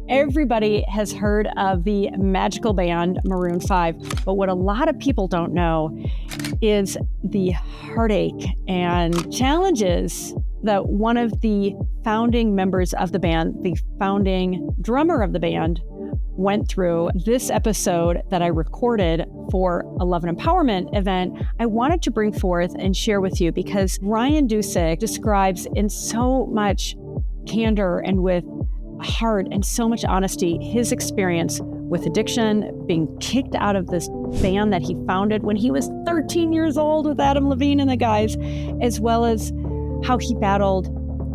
Everybody has heard of the magical band Maroon 5, but what a lot of people don't know is the heartache and challenges that one of the founding members of the band, the founding drummer of the band, went through. This episode that I recorded for a Love and Empowerment event, I wanted to bring forth and share with you because Ryan Dusick describes in so much candor and with heart and so much honesty his experience with addiction, being kicked out of this band that he founded when he was 13 years old with Adam Levine and the guys, as well as how he battled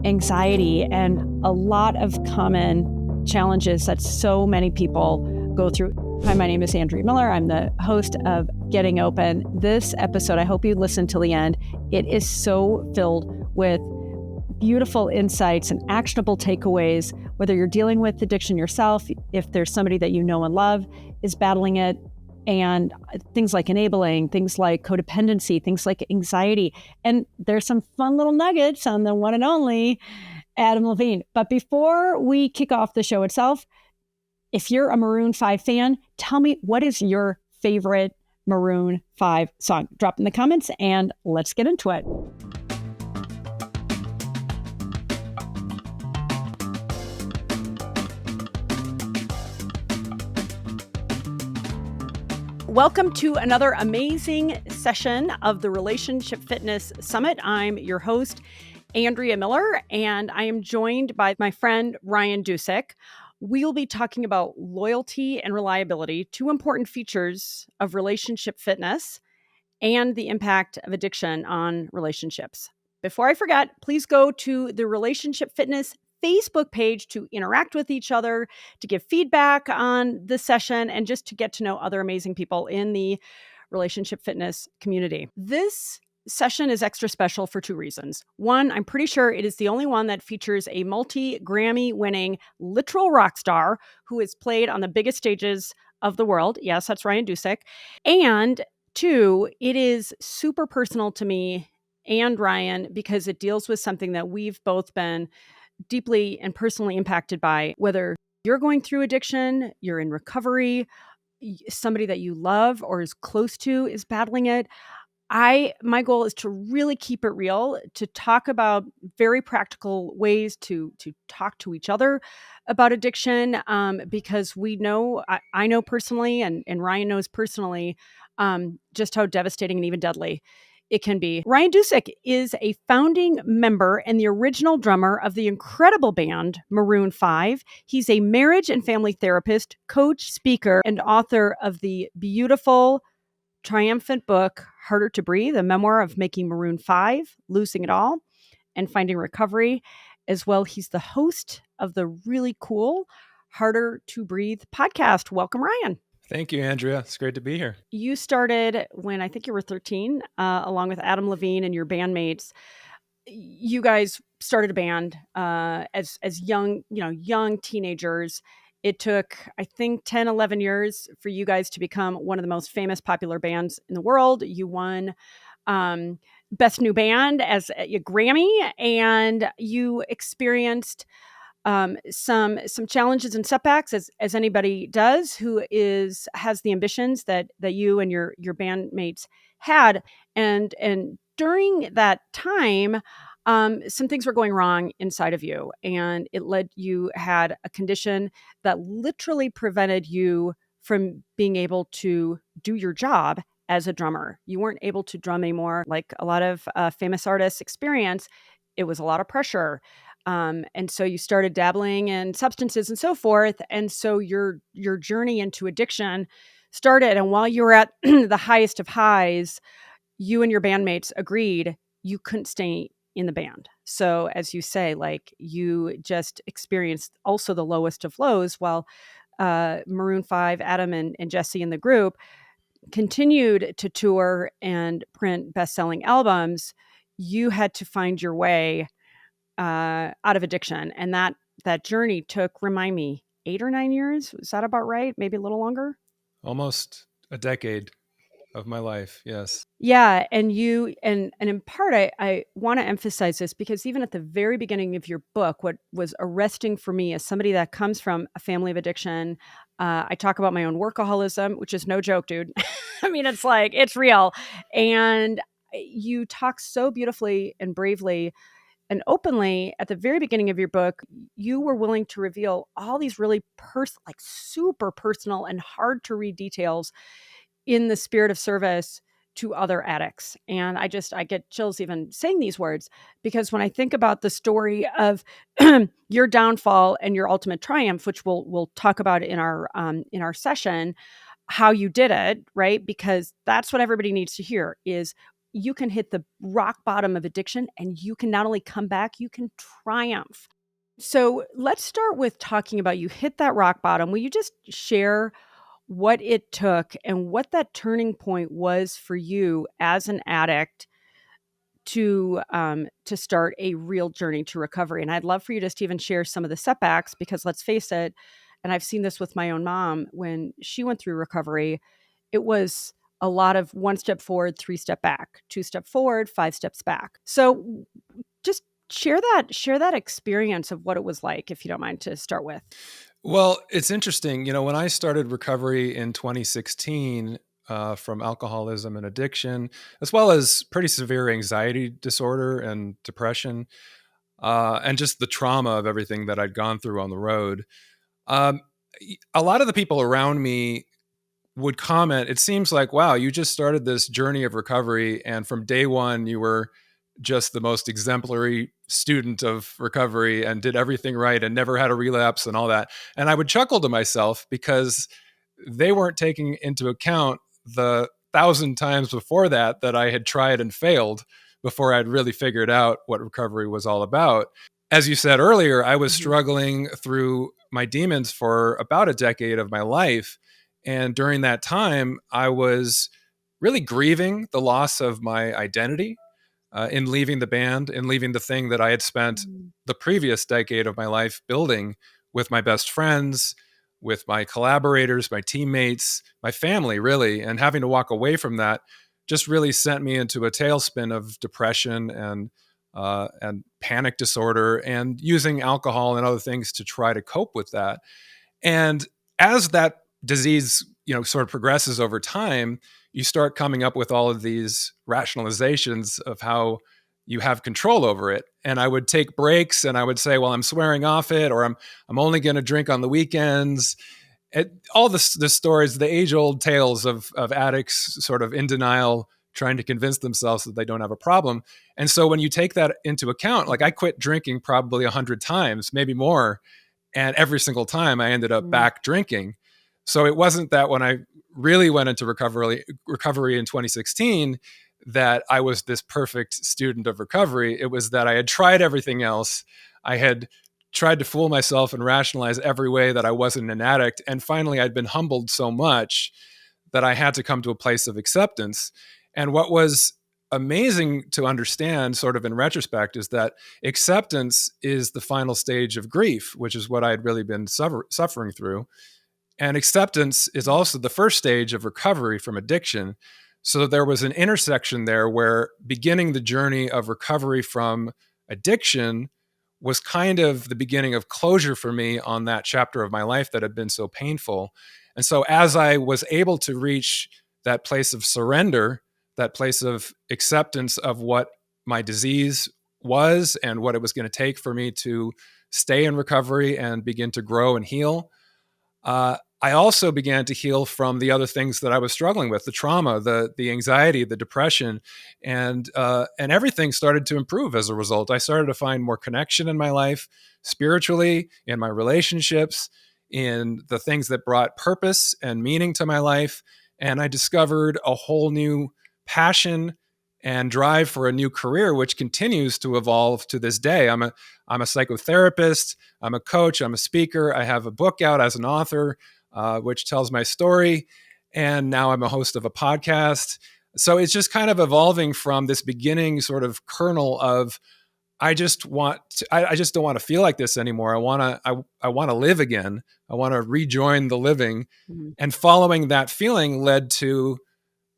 anxiety and a lot of common challenges that so many people go through. Hi, my name is Andrea Miller. I'm the host of Getting Open. This episode, I hope you listen till the end. It is so filled with beautiful insights and actionable takeaways, whether you're dealing with addiction yourself, if there's somebody that you know and love is battling it, and things like enabling, things like codependency, things like anxiety. And there's some fun little nuggets on the one and only Adam Levine. But before we kick off the show itself, if you're a Maroon 5 fan, tell me, what is your favorite Maroon 5 song? Drop in the comments and let's get into it. Welcome to another amazing session of the Relationship Fitness Summit. I'm your host, Andrea Miller, and I am joined by my friend, Ryan Dusick. We'll be talking about loyalty and reliability, two important features of relationship fitness, and the impact of addiction on relationships. Before I forget, please go to the Relationship Fitness Facebook page to interact with each other, to give feedback on the session, and just to get to know other amazing people in the relationship fitness community. This session is extra special for two reasons. One, I'm pretty sure it is the only one that features a multi-Grammy winning literal rock star who has played on the biggest stages of the world. Yes, that's Ryan Dusick. And two, it is super personal to me and Ryan because it deals with something that we've both been deeply and personally impacted by, whether you're going through addiction, you're in recovery, somebody that you love or is close to is battling it. My goal is to really keep it real, to talk about very practical ways to talk to each other about addiction, because we know, I know personally, and Ryan knows personally, just how devastating and even deadly it can be. Ryan Dusick is a founding member and the original drummer of the incredible band Maroon 5. He's a marriage and family therapist, coach, speaker, and author of the beautiful, triumphant book, Harder to Breathe, a memoir of making Maroon 5, losing it all, and finding recovery. As well, he's the host of the really cool Harder to Breathe podcast. Welcome, Ryan. Thank you, Andrea. It's great to be here. You started when I think you were 13, along with Adam Levine and your bandmates. You guys started a band as young teenagers. It took, I think, 10, 11 years for you guys to become one of the most famous, popular bands in the world. You won Best New Band as a Grammy, and you experienced some challenges and setbacks, as anybody does who has the ambitions that you and your bandmates had, and during that time, some things were going wrong inside of you, and you had a condition that literally prevented you from being able to do your job as a drummer. You weren't able to drum anymore, like a lot of famous artists experience. It was a lot of pressure. And so you started dabbling in substances and so forth. And so your journey into addiction started. And while you were at the highest of highs, you and your bandmates agreed you couldn't stay in the band. So as you say, like, you just experienced also the lowest of lows while Maroon 5, Adam and Jesse in the group continued to tour and print best-selling albums. You had to find your way out of addiction. And that journey took, remind me, 8 or 9 years. Was that about right? Maybe a little longer? Almost a decade. of my life. Yes. Yeah, and in part, I want to emphasize this because even at the very beginning of your book, what was arresting for me as somebody that comes from a family of addiction, I talk about my own workaholism, which is no joke, dude. I mean, it's like it's real, and you talk so beautifully and bravely and openly at the very beginning of your book. You were willing to reveal all these really like super personal and hard to read details in the spirit of service to other addicts. And I get chills even saying these words, because when I think about the story of your downfall and your ultimate triumph, which we'll talk about in our session, how you did it, right? Because that's what everybody needs to hear is you can hit the rock bottom of addiction and you can not only come back, you can triumph. So let's start with talking about you hit that rock bottom. Will you just share what it took and what that turning point was for you as an addict to start a real journey to recovery? And I'd love for you just to even share some of the setbacks, because let's face it, and I've seen this with my own mom when she went through recovery, it was a lot of one step forward, three step back, two step forward, five steps back. So just share that experience of what it was like, if you don't mind to start with. Well, it's interesting. When I started recovery in 2016 from alcoholism and addiction, as well as pretty severe anxiety disorder and depression, and just the trauma of everything that I'd gone through on the road, um, a lot of the people around me would comment, it seems like, wow, you just started this journey of recovery, and from day one, you were just the most exemplary student of recovery and did everything right and never had a relapse and all that. And I would chuckle to myself because they weren't taking into account the 1,000 times before that I had tried and failed before I'd really figured out what recovery was all about. As you said earlier, I was struggling through my demons for about a decade of my life. And during that time, I was really grieving the loss of my identity in leaving the band and leaving the thing that I had spent the previous decade of my life building with my best friends, with my collaborators, my teammates, my family, really. And having to walk away from that just really sent me into a tailspin of depression and panic disorder, and using alcohol and other things to try to cope with that. And as that disease, sort of progresses over time, you start coming up with all of these rationalizations of how you have control over it. And I would take breaks and I would say, well, I'm swearing off it, or I'm only going to drink on the weekends. All the stories, the age-old tales of addicts sort of in denial, trying to convince themselves that they don't have a problem. And so when you take that into account, like I quit drinking probably 100 times, maybe more. And every single time I ended up back drinking. So it wasn't that when I really went into recovery in 2016 that I was this perfect student of recovery. It was that I had tried everything else. I had tried to fool myself and rationalize every way that I wasn't an addict. And finally, I'd been humbled so much that I had to come to a place of acceptance. And what was amazing to understand sort of in retrospect is that acceptance is the final stage of grief, which is what I had really been suffering through. And acceptance is also the first stage of recovery from addiction. So there was an intersection there where beginning the journey of recovery from addiction was kind of the beginning of closure for me on that chapter of my life that had been so painful. And so as I was able to reach that place of surrender, that place of acceptance of what my disease was and what it was going to take for me to stay in recovery and begin to grow and heal, I also began to heal from the other things that I was struggling with, the trauma, the anxiety, the depression, and everything started to improve as a result. I started to find more connection in my life, spiritually, in my relationships, in the things that brought purpose and meaning to my life. And I discovered a whole new passion and drive for a new career, which continues to evolve to this day. I'm a psychotherapist, I'm a coach, I'm a speaker. I have a book out as an author, which tells my story. And now I'm a host of a podcast. So it's just kind of evolving from this beginning sort of kernel of, I just don't want to feel like this anymore. I want to live again. I want to rejoin the living. And following that feeling led to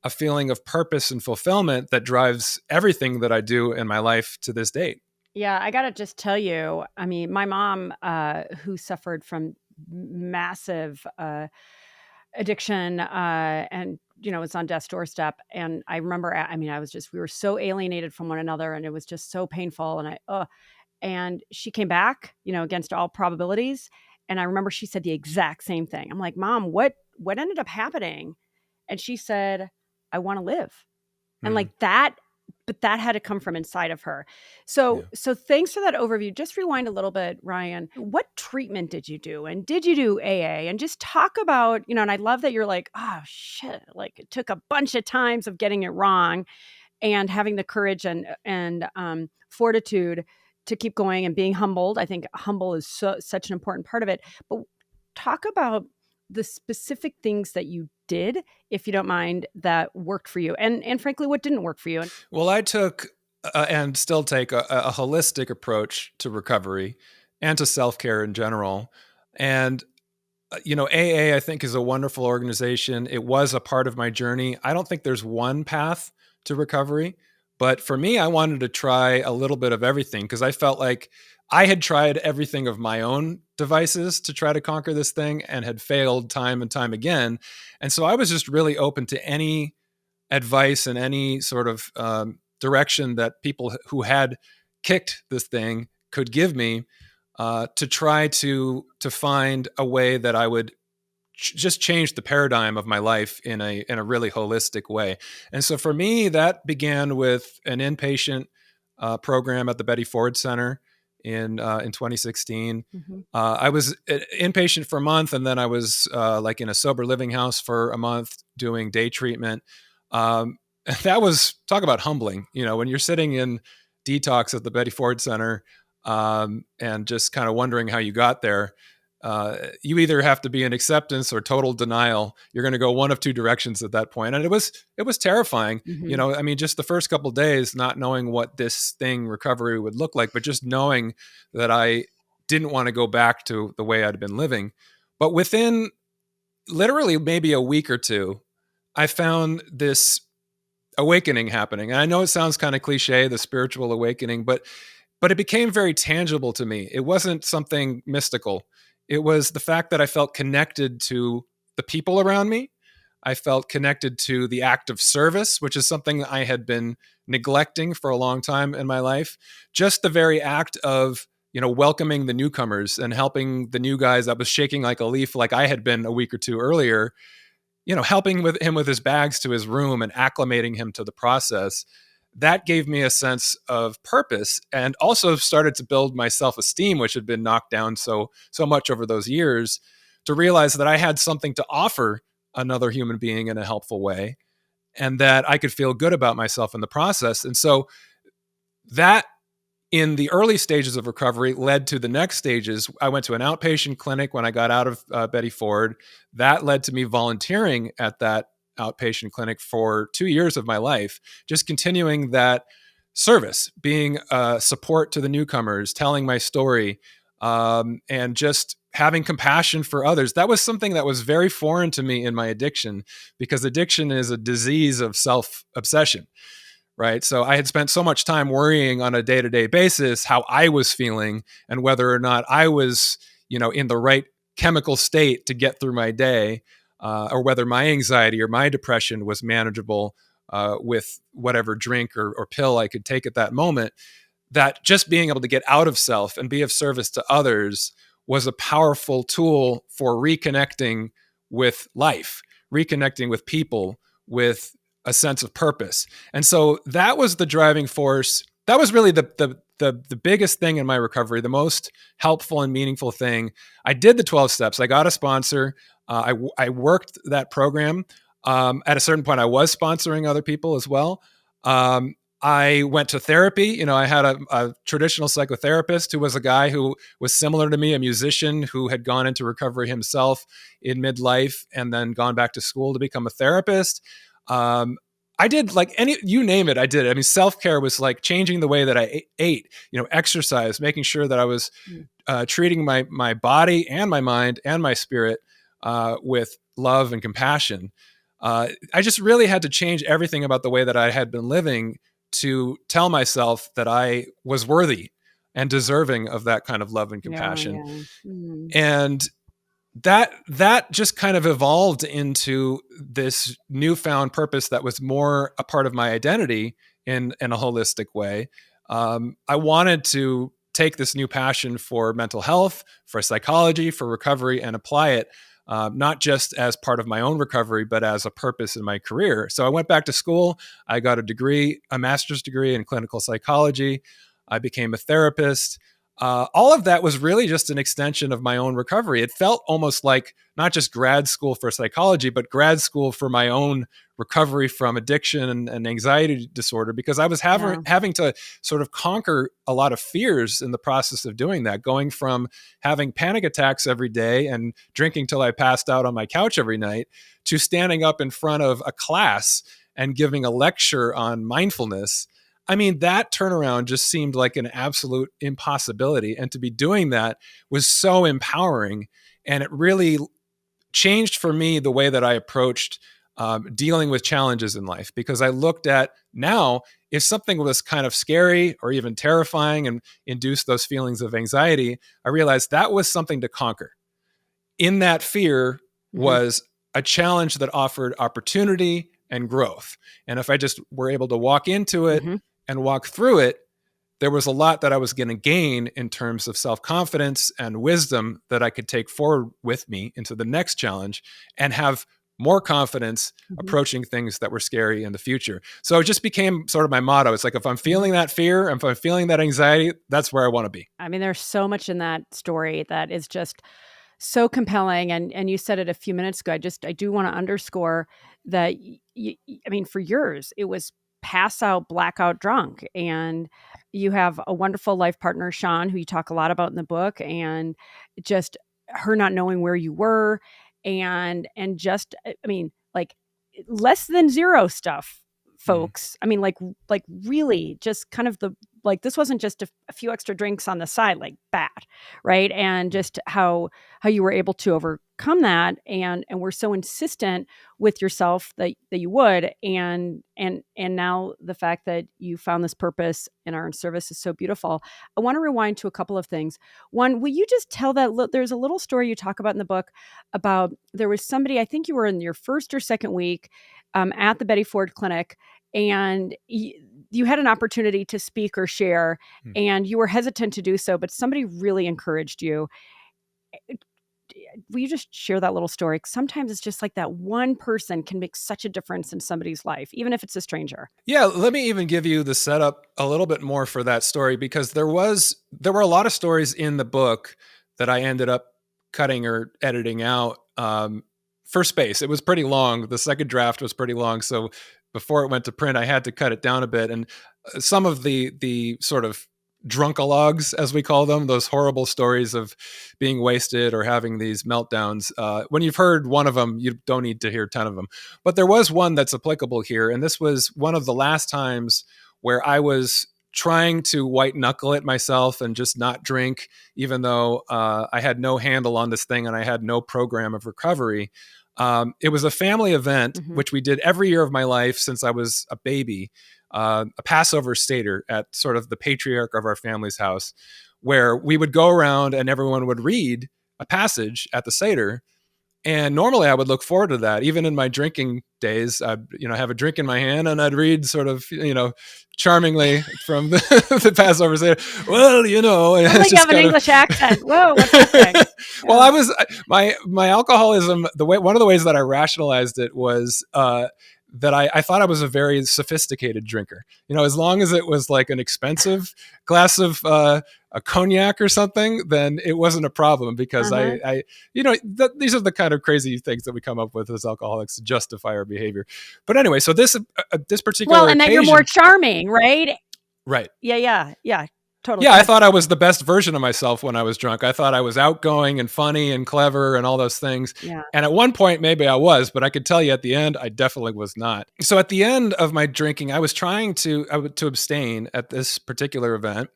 a feeling of purpose and fulfillment that drives everything that I do in my life to this date. Yeah, I got to just tell you, I mean, my mom, who suffered from massive addiction and, was on death's doorstep. And I remember, we were so alienated from one another and it was just so painful. And she came back, against all probabilities. And I remember she said the exact same thing. I'm like, Mom, what ended up happening? And she said, I want to live. And like that, but that had to come from inside of her. So thanks for that overview. Just rewind a little bit, Ryan. What treatment did you do? And did you do AA? And just talk about, and I love that you're like, oh shit, like it took a bunch of times of getting it wrong and having the courage and fortitude to keep going and being humbled. I think humble is such an important part of it. But talk about the specific things that you did, if you don't mind, that worked for you, and frankly, what didn't work for you. Well, I took and still take a holistic approach to recovery and to self-care in general. And AA, I think, is a wonderful organization. It was a part of my journey. I don't think there's one path to recovery, but for me, I wanted to try a little bit of everything because I felt like I had tried everything of my own devices to try to conquer this thing and had failed time and time again. And so I was just really open to any advice and any sort of direction that people who had kicked this thing could give me to try to find a way that I would just change the paradigm of my life in a really holistic way. And so for me, that began with an inpatient program at the Betty Ford Center in 2016. I was inpatient for a month, and then I was like in a sober living house for a month doing day treatment. That was, talk about humbling, when you're sitting in detox at the Betty Ford Center and just kind of wondering how you got there. You either have to be in acceptance or total denial. You're going to go one of two directions at that point. And it was terrifying. Just the first couple of days, not knowing what this thing recovery would look like, but just knowing that I didn't want to go back to the way I'd been living. But within literally maybe a week or two, I found this awakening happening. And I know it sounds kind of cliche, the spiritual awakening, but it became very tangible to me. It wasn't something mystical. It was the fact that I felt connected to the people around me. I felt connected to the act of service, which is something I had been neglecting for a long time in my life. Just the very act of, welcoming the newcomers and helping the new guys that was shaking like a leaf, like I had been a week or two earlier, helping with him with his bags to his room and acclimating him to the process. That gave me a sense of purpose and also started to build my self-esteem, which had been knocked down so much over those years, to realize that I had something to offer another human being in a helpful way and that I could feel good about myself in the process. And so that, in the early stages of recovery, led to the next stages. I went to an outpatient clinic when I got out of Betty Ford. That led to me volunteering at that outpatient clinic for 2 years of my life, just continuing that service, being a support to the newcomers, telling my story, and just having compassion for others. That was something that was very foreign to me in my addiction, because addiction is a disease of self-obsession, right? So I had spent so much time worrying on a day-to-day basis how I was feeling and whether or not I was, in the right chemical state to get through my day, or whether my anxiety or my depression was manageable with whatever drink or pill I could take at that moment, that just being able to get out of self and be of service to others was a powerful tool for reconnecting with life, reconnecting with people, with a sense of purpose. And so that was the driving force. That was really the biggest thing in my recovery, the most helpful and meaningful thing. I did the 12 steps. I got a sponsor. I worked that program. At a certain point, I was sponsoring other people as well. I went to therapy. I had a traditional psychotherapist who was a guy who was similar to me, a musician who had gone into recovery himself in midlife and then gone back to school to become a therapist. I did you name it, I did it. Self-care was like changing the way that I ate, exercise, making sure that I was treating my body and my mind and my spirit with love and compassion. I just really had to change everything about the way that I had been living to tell myself that I was worthy and deserving of that kind of love and Yeah, compassion. yeah. Mm. And that just kind of evolved into this newfound purpose that was more a part of my identity in a holistic way. I wanted to take this new passion for mental health, for psychology, for recovery, and apply it not just as part of my own recovery, but as a purpose in my career. So I went back to school. I got a degree, a master's degree in clinical psychology. I became a therapist. All of that was really just an extension of my own recovery. It felt almost like not just grad school for psychology, but grad school for my own recovery from addiction and anxiety disorder, because I was having to sort of conquer a lot of fears in the process of doing that, going from having panic attacks every day and drinking till I passed out on my couch every night to standing up in front of a class and giving a lecture on mindfulness. I mean, that turnaround just seemed like an absolute impossibility. And to be doing that was so empowering. And it really changed for me the way that I approached dealing with challenges in life, because I looked at now, if something was kind of scary or even terrifying and induced those feelings of anxiety, I realized that was something to conquer. In that fear was a challenge that offered opportunity and growth. And if I just were able to walk into it and walk through it, there was a lot that I was going to gain in terms of self-confidence and wisdom that I could take forward with me into the next challenge and have more confidence approaching things that were scary in the future. So it just became sort of my motto. It's like, if I'm feeling that fear, if I'm feeling that anxiety, that's where I want to be. I mean, there's so much in that story that is just so compelling. And you said it a few minutes ago. I do want to underscore that, I mean, for years, it was pass out, blackout drunk. And you have a wonderful life partner, Sean, who you talk a lot about in the book, and just her not knowing where you were, and just, I mean, like less than zero stuff, folks. I mean, like really just kind of this wasn't just a few extra drinks on the side, like bad, right? And just how you were able to overcome that, and were so insistent with yourself that you would, and now the fact that you found this purpose and are in service is so beautiful. I want to rewind to a couple of things. One, will you just tell that there's a little story you talk about in the book about, there was somebody, I think you were in your first or second week at the Betty Ford Clinic, and you had an opportunity to speak or share, and you were hesitant to do so, but somebody really encouraged you. Will you just share that little story? Sometimes it's just like that one person can make such a difference in somebody's life, even if it's a stranger. Yeah, let me even give you the setup a little bit more for that story, because there were a lot of stories in the book that I ended up cutting or editing out for space. It was pretty long. The second draft was pretty long, so before it went to print, I had to cut it down a bit. And some of the sort of drunkalogs, as we call them, those horrible stories of being wasted or having these meltdowns. When you've heard one of them, you don't need to hear 10 of them. But there was one that's applicable here. And this was one of the last times where I was trying to white knuckle it myself and just not drink, even though I had no handle on this thing and I had no program of recovery. It was a family event, which we did every year of my life since I was a baby. A Passover Seder at sort of the patriarch of our family's house, where we would go around and everyone would read a passage at the Seder. And normally I would look forward to that. Even in my drinking days, I'd have a drink in my hand and I'd read sort of, charmingly from the Passover Seder. Well, I think you have an English accent. Whoa, what's happening? Well, I was my alcoholism. One of the ways that I rationalized it was that I thought I was a very sophisticated drinker. As long as it was like an expensive glass of a cognac or something, then it wasn't a problem, because these are the kind of crazy things that we come up with as alcoholics to justify our behavior. But anyway, so this particular and then you're more charming, right? Right. Yeah. Totally. Yeah, I thought I was the best version of myself when I was drunk. I thought I was outgoing and funny and clever and all those things. Yeah. And at one point, maybe I was, but I could tell you at the end, I definitely was not. So at the end of my drinking, I was trying to abstain at this particular event.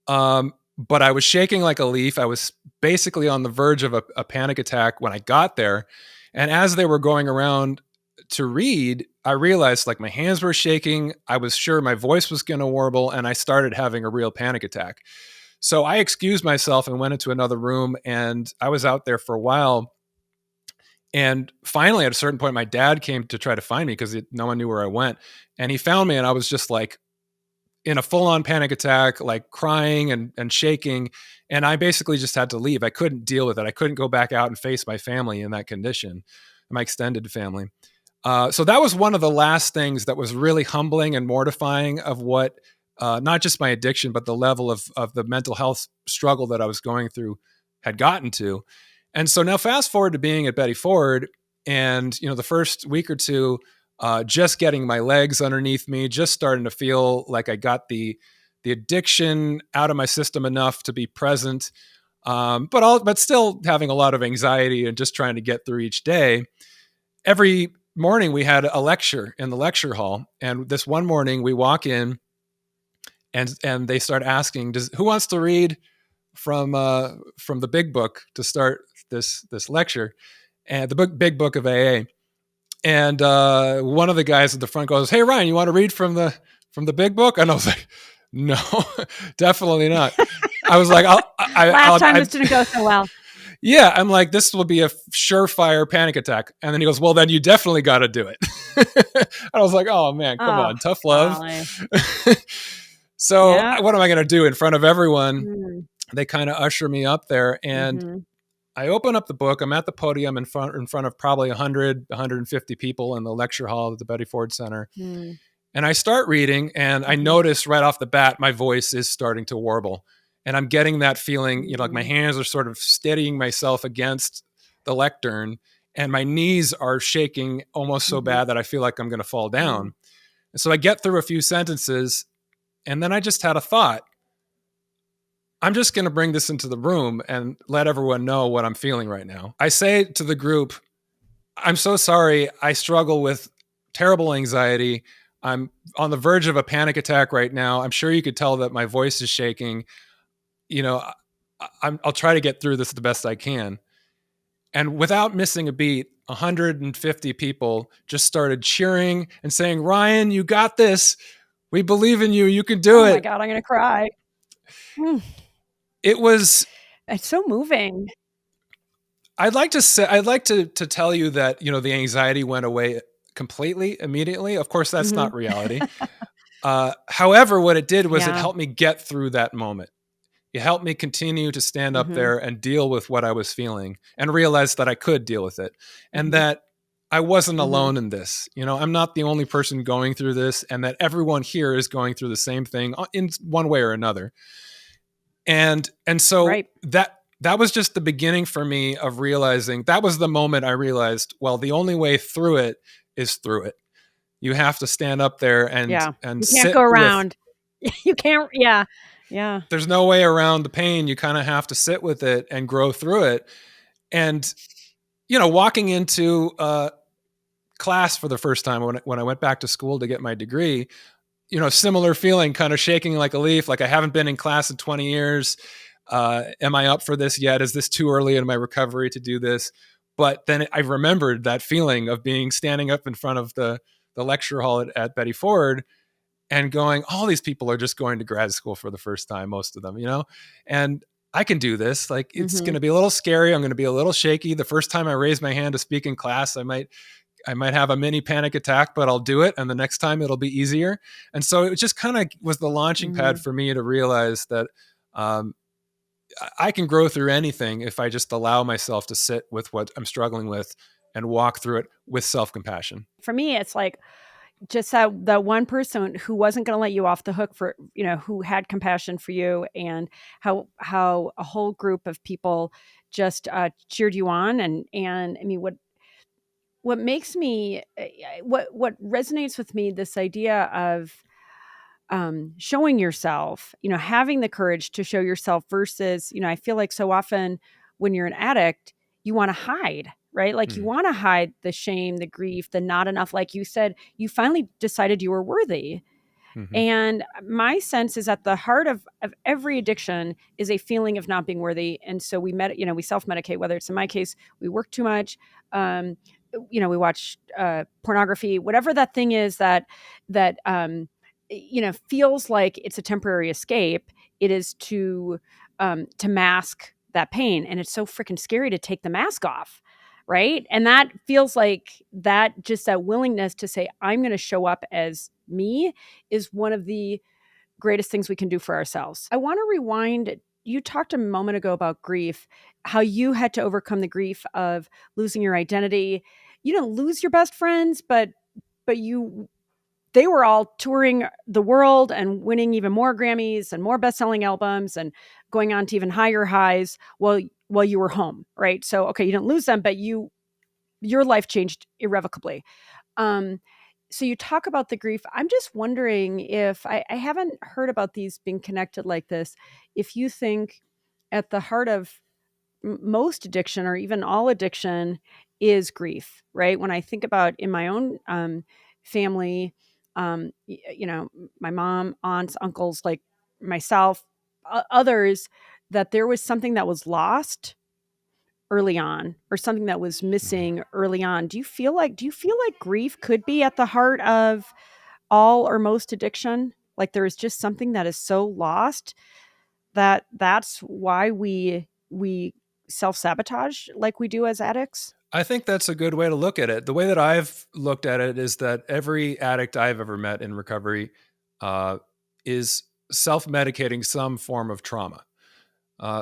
But I was shaking like a leaf. I was basically on the verge of a panic attack when I got there. And as they were going around to read, I realized like my hands were shaking. I was sure my voice was going to warble, and I started having a real panic attack. So I excused myself and went into another room, and I was out there for a while. And finally, at a certain point, my dad came to try to find me because no one knew where I went. And he found me, and I was just like in a full-on panic attack, like crying and shaking. And I basically just had to leave. I couldn't deal with it. I couldn't go back out and face my family in that condition, my extended family. So that was one of the last things that was really humbling and mortifying of what, not just my addiction, but the level of the mental health struggle that I was going through had gotten to. And so now fast forward to being at Betty Ford, and the first week or two, just getting my legs underneath me, just starting to feel like I got the addiction out of my system enough to be present, but still having a lot of anxiety and just trying to get through each day. Every morning we had a lecture in the lecture hall, and this one morning we walk in, and they start asking, who wants to read from the big book to start this lecture, and the big book of AA. And one of the guys at the front goes, "Hey Ryan, you want to read from the big book?" And I was like, "No, definitely not." I was like, last time this didn't go so well. Yeah, I'm like, this will be a surefire panic attack. And then he goes, "Well, then you definitely got to do it." And I was like, "Oh man, come on, tough love." So what am I going to do in front of everyone? They kind of usher me up there, and I open up the book. I'm at the podium in front of probably 100, 150 people in the lecture hall at the Betty Ford Center. And I start reading, and I notice right off the bat, my voice is starting to warble. And I'm getting that feeling, like my hands are sort of steadying myself against the lectern, and my knees are shaking almost so bad that I feel like I'm going to fall down. And so I get through a few sentences, and then I just had a thought. I'm just going to bring this into the room and let everyone know what I'm feeling right now. I say to the group, "I'm so sorry. I struggle with terrible anxiety. I'm on the verge of a panic attack right now. I'm sure you could tell that my voice is shaking. I'll try to get through this the best I can." And without missing a beat, 150 people just started cheering and saying, "Ryan, you got this. We believe in you. You can do it." Oh my God, I'm going to cry. It's so moving. I'd like to tell you that, the anxiety went away completely, immediately. Of course, that's not reality. However, what it did was it helped me get through that moment. It helped me continue to stand up there and deal with what I was feeling, and realize that I could deal with it, and that I wasn't alone in this. I'm not the only person going through this, and that everyone here is going through the same thing in one way or another. And so that was just the beginning for me of realizing. That was the moment I realized, well, the only way through it is through it. You have to stand up there and you can't go around. You can't. Yeah. There's no way around the pain. You kind of have to sit with it and grow through it. And, walking into class for the first time when I went back to school to get my degree, similar feeling, kind of shaking like a leaf, like I haven't been in class in 20 years. Am I up for this yet? Is this too early in my recovery to do this? But then I remembered that feeling of standing up in front of the lecture hall at Betty Ford and going, all these people are just going to grad school for the first time, most of them, and I can do this. Like, it's going to be a little scary. I'm going to be a little shaky. The first time I raise my hand to speak in class, I might have a mini panic attack, but I'll do it. And the next time it'll be easier. And so it just kind of was the launching pad for me to realize that I can grow through anything if I just allow myself to sit with what I'm struggling with and walk through it with self-compassion. For me, it's like just that one person who wasn't going to let you off the hook for, who had compassion for you, and how a whole group of people just cheered you on. And I mean, what makes me, what resonates with me, this idea of showing yourself, having the courage to show yourself versus, I feel like so often when you're an addict, you want to hide, right? Like you want to hide the shame, the grief, the not enough. Like you said, you finally decided you were worthy. And my sense is at the heart of every addiction is a feeling of not being worthy. And so we self-medicate, whether it's in my case, we work too much. we watch pornography, whatever that thing is that feels like it's a temporary escape. It is to mask that pain, and it's so freaking scary to take the mask off, right? And that feels like that willingness to say, I'm going to show up as me, is one of the greatest things we can do for ourselves. I want to rewind. You talked a moment ago about grief, how you had to overcome the grief of losing your identity. You didn't lose your best friends, but they were all touring the world and winning even more Grammys and more best-selling albums and going on to even higher highs while you were home, right? So, okay, you didn't lose them, but your life changed irrevocably. So you talk about the grief. I'm just wondering if I haven't heard about these being connected like this. If you think at the heart of most addiction, or even all addiction, is grief, right? When I think about in my own family, my mom, aunts, uncles, like myself, others, that there was something that was lost early on, or something that was missing early on. Do you feel like grief could be at the heart of all or most addiction? Like there is just something that is so lost that's why we self-sabotage like we do as addicts? I think that's a good way to look at it. The way that I've looked at it is that every addict I've ever met in recovery is self-medicating some form of trauma,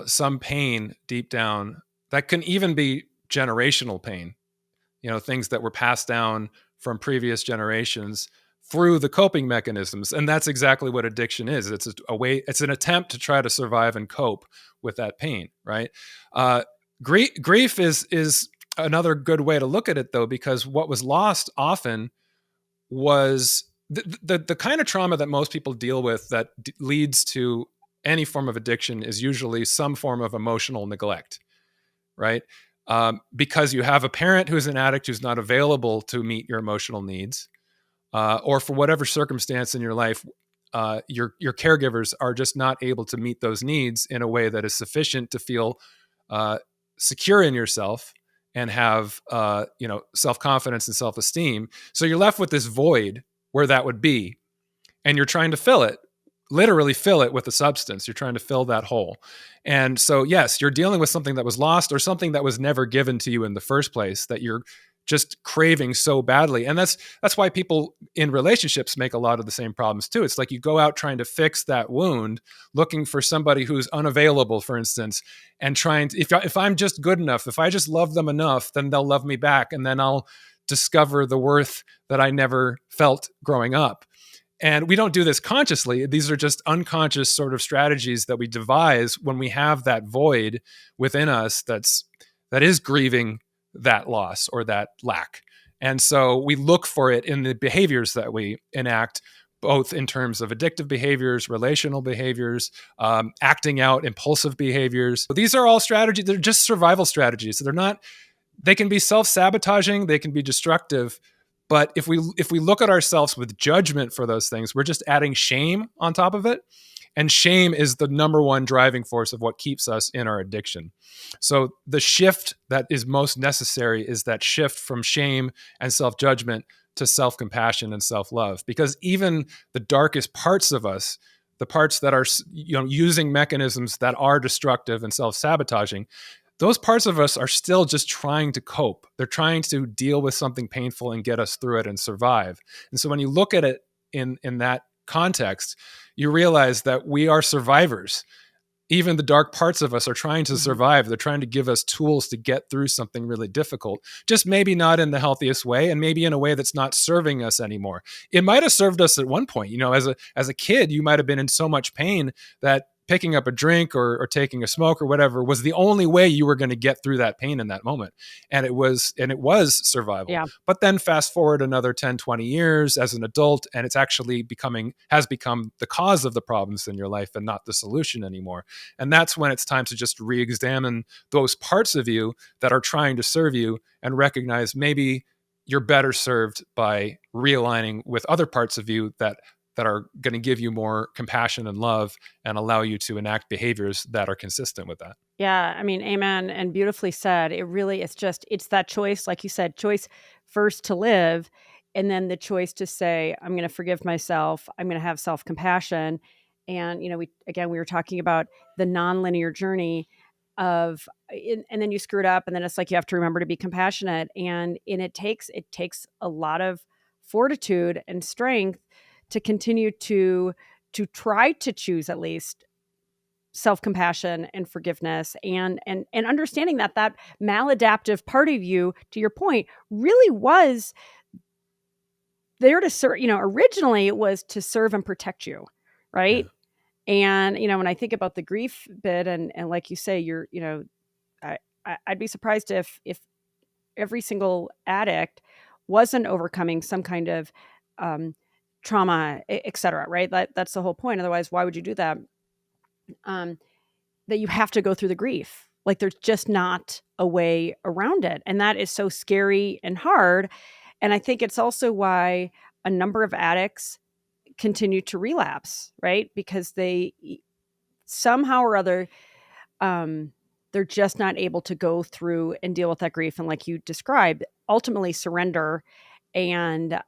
some pain deep down that can even be generational pain, things that were passed down from previous generations through the coping mechanisms. And that's exactly what addiction is. It's it's an attempt to try to survive and cope with that pain, right? Grief is another good way to look at it, though, because what was lost often was the kind of trauma that most people deal with that leads to any form of addiction is usually some form of emotional neglect, right? Because you have a parent who's an addict who's not available to meet your emotional needs, or for whatever circumstance in your life, your caregivers are just not able to meet those needs in a way that is sufficient to feel secure in yourself and have self-confidence and self-esteem. So you're left with this void where that would be, and you're trying to fill it, literally fill it with a substance. You're trying to fill that hole. And so, yes, you're dealing with something that was lost or something that was never given to you in the first place that you're just craving so badly. And that's why people in relationships make a lot of the same problems too. It's like you go out trying to fix that wound, looking for somebody who's unavailable, for instance, and trying to, if I'm just good enough, if I just love them enough, then they'll love me back. And then I'll discover the worth that I never felt growing up. And we don't do this consciously. These are just unconscious sort of strategies that we devise when we have that void within us that is grieving that loss or that lack. And so we look for it in the behaviors that we enact, both in terms of addictive behaviors, relational behaviors, acting out impulsive behaviors. These are all strategies. They're just survival strategies. They can be self-sabotaging, they can be destructive. But if we look at ourselves with judgment for those things, we're just adding shame on top of it. And shame is the number one driving force of what keeps us in our addiction. So the shift that is most necessary is that shift from shame and self-judgment to self-compassion and self-love. Because even the darkest parts of us, the parts that are using mechanisms that are destructive and self-sabotaging, those parts of us are still just trying to cope. They're trying to deal with something painful and get us through it and survive. And so when you look at it in that context, you realize that we are survivors. Even the dark parts of us are trying to survive. They're trying to give us tools to get through something really difficult, just maybe not in the healthiest way, and maybe in a way that's not serving us anymore. It might have served us at one point. As a kid, you might have been in so much pain that picking up a drink or taking a smoke or whatever was the only way you were going to get through that pain in that moment. And it was survival. Yeah. But then fast forward another 10, 20 years as an adult, and it's actually has become the cause of the problems in your life and not the solution anymore. And that's when it's time to just re-examine those parts of you that are trying to serve you and recognize maybe you're better served by realigning with other parts of you that are going to give you more compassion and love and allow you to enact behaviors that are consistent with that. Yeah, I mean, amen, and beautifully said. It really, it's that choice, like you said, choice first to live, and then the choice to say, I'm going to forgive myself. I'm going to have self-compassion. And, we were talking about the nonlinear journey and then you screw it up, and then it's like you have to remember to be compassionate. And it takes a lot of fortitude and strength to continue to try to choose at least self-compassion and forgiveness, and understanding that maladaptive part of you, to your point, really was there to serve. Originally it was to serve and protect you, Yeah. right? And when I think about the grief bit, and like you say, I, I'd be surprised if every single addict wasn't overcoming some kind of um, trauma, et cetera, right? That's the whole point. Otherwise, why would you do that? um, that you have to go through the grief. Like, there's just not a way around it. And that is so scary and hard. And I think it's also why a number of addicts continue to relapse, right? Because they somehow or other, they're just not able to go through and deal with that grief. And like you described, ultimately surrender and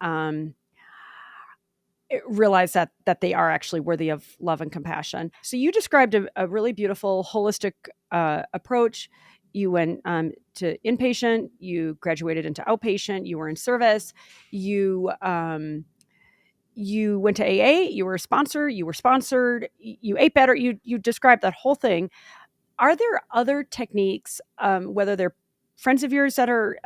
realize that they are actually worthy of love and compassion. So you described a really beautiful holistic approach. You went to inpatient, you graduated into outpatient, you were in service, you went to AA, you were a sponsor, you were sponsored, you ate better. You described that whole thing. Are there other techniques, whether they're friends of yours that are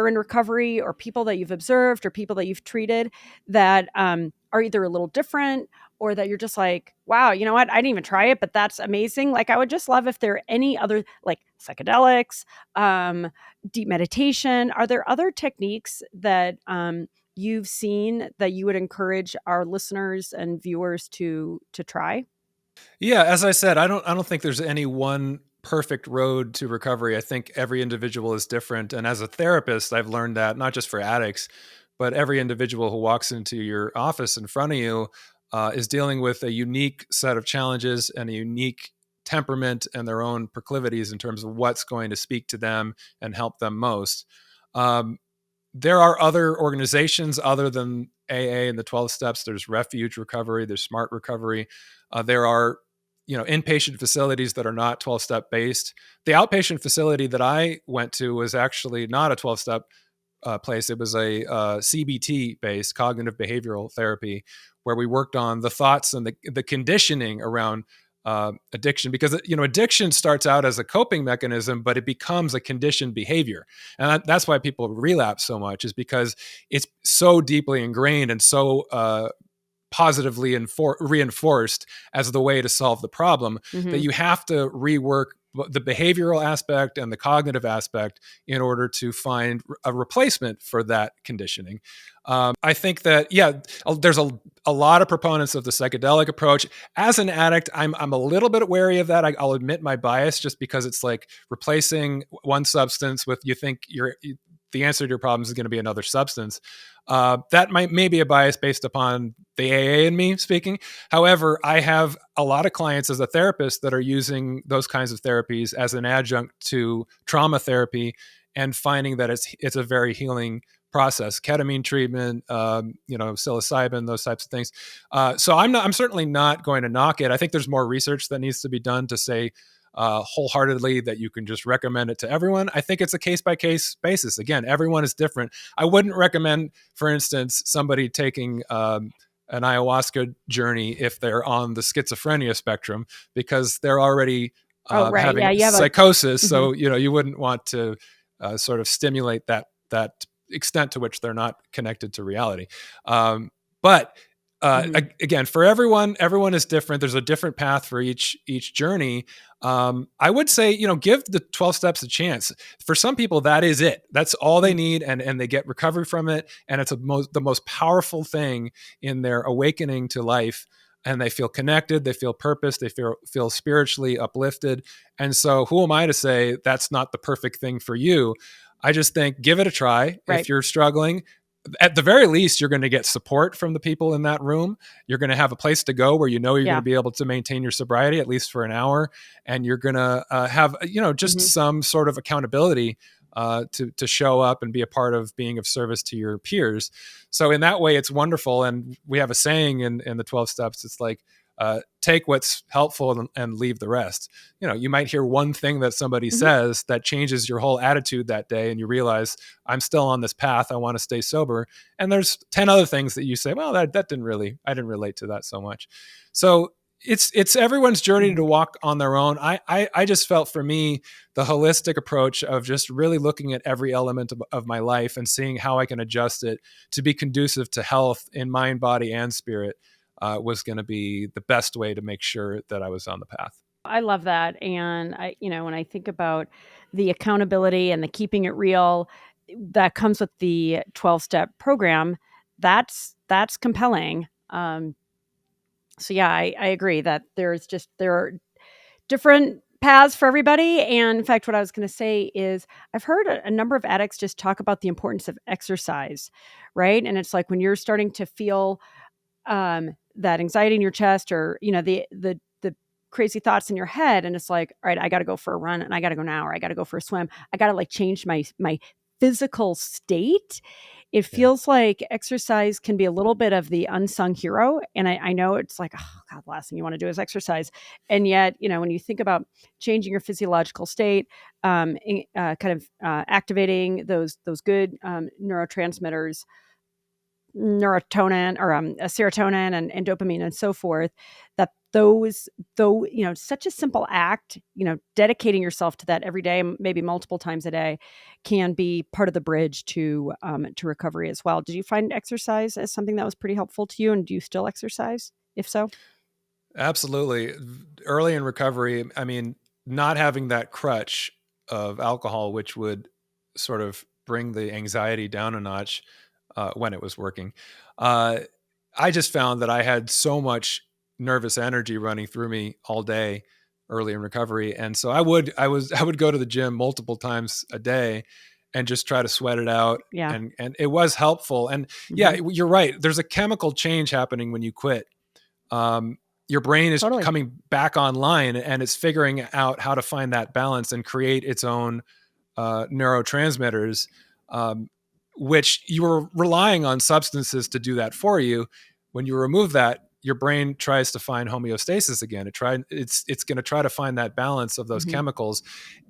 in recovery, or people that you've observed, or people that you've treated, that are either a little different, or that you're just like, wow, you know what? I didn't even try it, but that's amazing. Like, I would just love if there are any other, like psychedelics, deep meditation. Are there other techniques that you've seen that you would encourage our listeners and viewers to try? Yeah, as I said, I don't think there's any one perfect road to recovery. I think every individual is different, and as a therapist, I've learned that not just for addicts, but every individual who walks into your office in front of you is dealing with a unique set of challenges and a unique temperament and their own proclivities in terms of what's going to speak to them and help them most. Um, there are other organizations other than AA and the 12 steps. There's Refuge Recovery, there's Smart Recovery. There are, inpatient facilities that are not 12-step based. The outpatient facility that I went to was actually not a 12-step place. It was a CBT based, cognitive behavioral therapy, where we worked on the thoughts and the conditioning around addiction, because addiction starts out as a coping mechanism, but it becomes a conditioned behavior, and that's why people relapse so much, is because it's so deeply ingrained and so positively reinforced as the way to solve the problem, that Mm-hmm. you have to rework the behavioral aspect and the cognitive aspect in order to find a replacement for that conditioning. I think that, yeah, there's a lot of proponents of the psychedelic approach. As an addict, I'm a little bit wary of that. I'll admit my bias, just because it's like replacing one substance with, you think the answer to your problems is going to be another substance. That may be a bias based upon the AA in me speaking. However, I have a lot of clients as a therapist that are using those kinds of therapies as an adjunct to trauma therapy, and finding that it's a very healing process. Ketamine treatment, psilocybin, those types of things. So I'm certainly not going to knock it. I think there's more research that needs to be done to say wholeheartedly that you can just recommend it to everyone. I think it's a case by case basis. Again, everyone is different. I wouldn't recommend, for instance, somebody taking an ayahuasca journey if they're on the schizophrenia spectrum, because they're already Oh, right. Yeah, having you have a. psychosis. Mhm. So you wouldn't want to sort of stimulate that extent to which they're not connected to reality. But Mhm. again, for everyone is different. There's a different path for each journey. I would say, give the 12 steps a chance. For some people, that is it. That's all they Mhm. need, and they get recovery from it. And it's the most powerful thing in their awakening to life. And they feel connected, they feel purpose, they feel spiritually uplifted. And so, who am I to say that's not the perfect thing for you? I just think, give it a try. If Right. you're struggling, at the very least, you're going to get support from the people in that room. You're going to have a place to go where you know you're going to be able to maintain your sobriety at least for an hour, and you're going to have just some sort of accountability to show up and be a part of being of service to your peers. So in that way, it's wonderful. And we have a saying in the 12 steps. It's like, take what's helpful and leave the rest. You might hear one thing that somebody says that changes your whole attitude that day, and you realize, I'm still on this path. I want to stay sober. And there's 10 other things that you say, well, I didn't relate to that so much. So it's everyone's journey to walk on their own. I just felt, for me, the holistic approach of just really looking at every element of my life and seeing how I can adjust it to be conducive to health in mind, body, and spirit was going to be the best way to make sure that I was on the path. I love that. And when I think about the accountability and the keeping it real that comes with the 12-step program, that's compelling. So yeah, I agree that there are different paths for everybody. And in fact, what I was going to say is, I've heard a number of addicts just talk about the importance of exercise, right? And it's like, when you're starting to feel that anxiety in your chest, or the crazy thoughts in your head, and it's like, all right, I got to go for a run, and I got to go now, or I got to go for a swim. I got to change my physical state. It feels like exercise can be a little bit of the unsung hero. And I know it's like, oh God, the last thing you want to do is exercise. And yet, when you think about changing your physiological state, activating those good neurotransmitters, serotonin and dopamine and so forth, that such a simple act, dedicating yourself to that every day, maybe multiple times a day, can be part of the bridge to recovery as well. Did you find exercise as something that was pretty helpful to you, and do you still exercise, if so? Absolutely. Early in recovery, I mean, not having that crutch of alcohol, which would sort of bring the anxiety down a notch when it was working, I just found that I had so much nervous energy running through me all day early in recovery. And so I would go to the gym multiple times a day and just try to sweat it out. Yeah. And it was helpful. And yeah, you're right. There's a chemical change happening when you quit. Your brain is coming back online, and it's figuring out how to find that balance and create its own neurotransmitters, which you were relying on substances to do that for you. When you remove that, your brain tries to find homeostasis again. It's going to try to find that balance of those chemicals,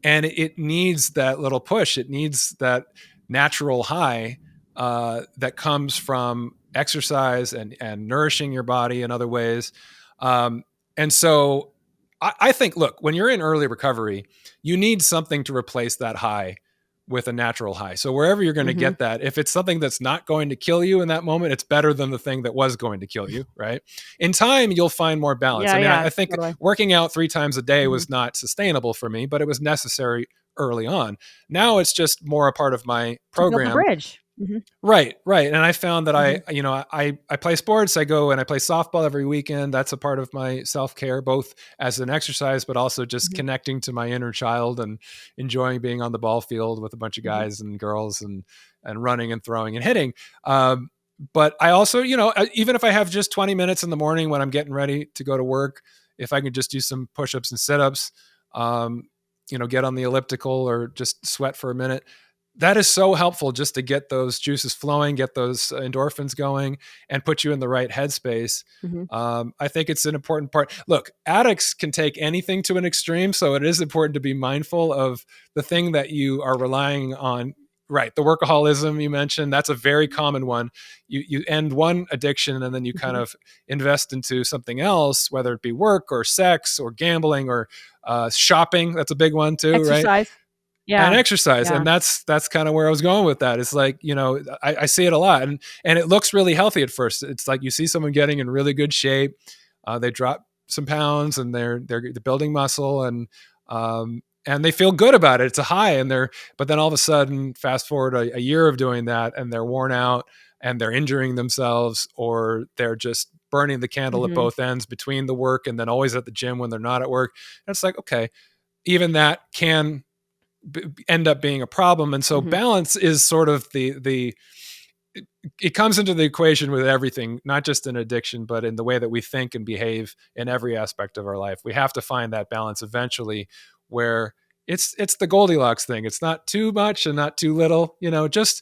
and it needs that little push. It needs that natural high that comes from exercise and nourishing your body in other ways. And so I think, look, when you're in early recovery, you need something to replace that high with a natural high. So wherever you're going to get that, if it's something that's not going to kill you in that moment, it's better than the thing that was going to kill you, right? In time, you'll find more balance. I think working out 3 times a day was not sustainable for me, but it was necessary early on. Now it's just more a part of my program. To build the bridge. Right. And I found that I play sports. I go and I play softball every weekend. That's a part of my self-care, both as an exercise, but also just connecting to my inner child and enjoying being on the ball field with a bunch of guys and girls and running and throwing and hitting. But I also, even if I have just 20 minutes in the morning when I'm getting ready to go to work, if I can just do some push-ups and sit-ups, get on the elliptical or just sweat for a minute, that is so helpful just to get those juices flowing, get those endorphins going, and put you in the right headspace. I think it's an important part. Look, addicts can take anything to an extreme, so it is important to be mindful of the thing that you are relying on. Right, the workaholism you mentioned, that's a very common one. You end one addiction and then you kind of invest into something else, whether it be work or sex or gambling or shopping. That's a big one too, exercise. Right? Yeah. And exercise. Yeah. And that's kind of where I was going with that. It's like, I see it a lot, and it looks really healthy at first. It's like you see someone getting in really good shape. They drop some pounds and they're building muscle and they feel good about it. It's a high but then all of a sudden, fast forward a year of doing that and they're worn out and they're injuring themselves, or they're just burning the candle at both ends between the work and then always at the gym when they're not at work. And it's like, okay, even that can end up being a problem. And so balance is sort of the it comes into the equation with everything, not just in addiction, but in the way that we think and behave in every aspect of our life. We have to find that balance eventually where it's the Goldilocks thing. It's not too much and not too little, just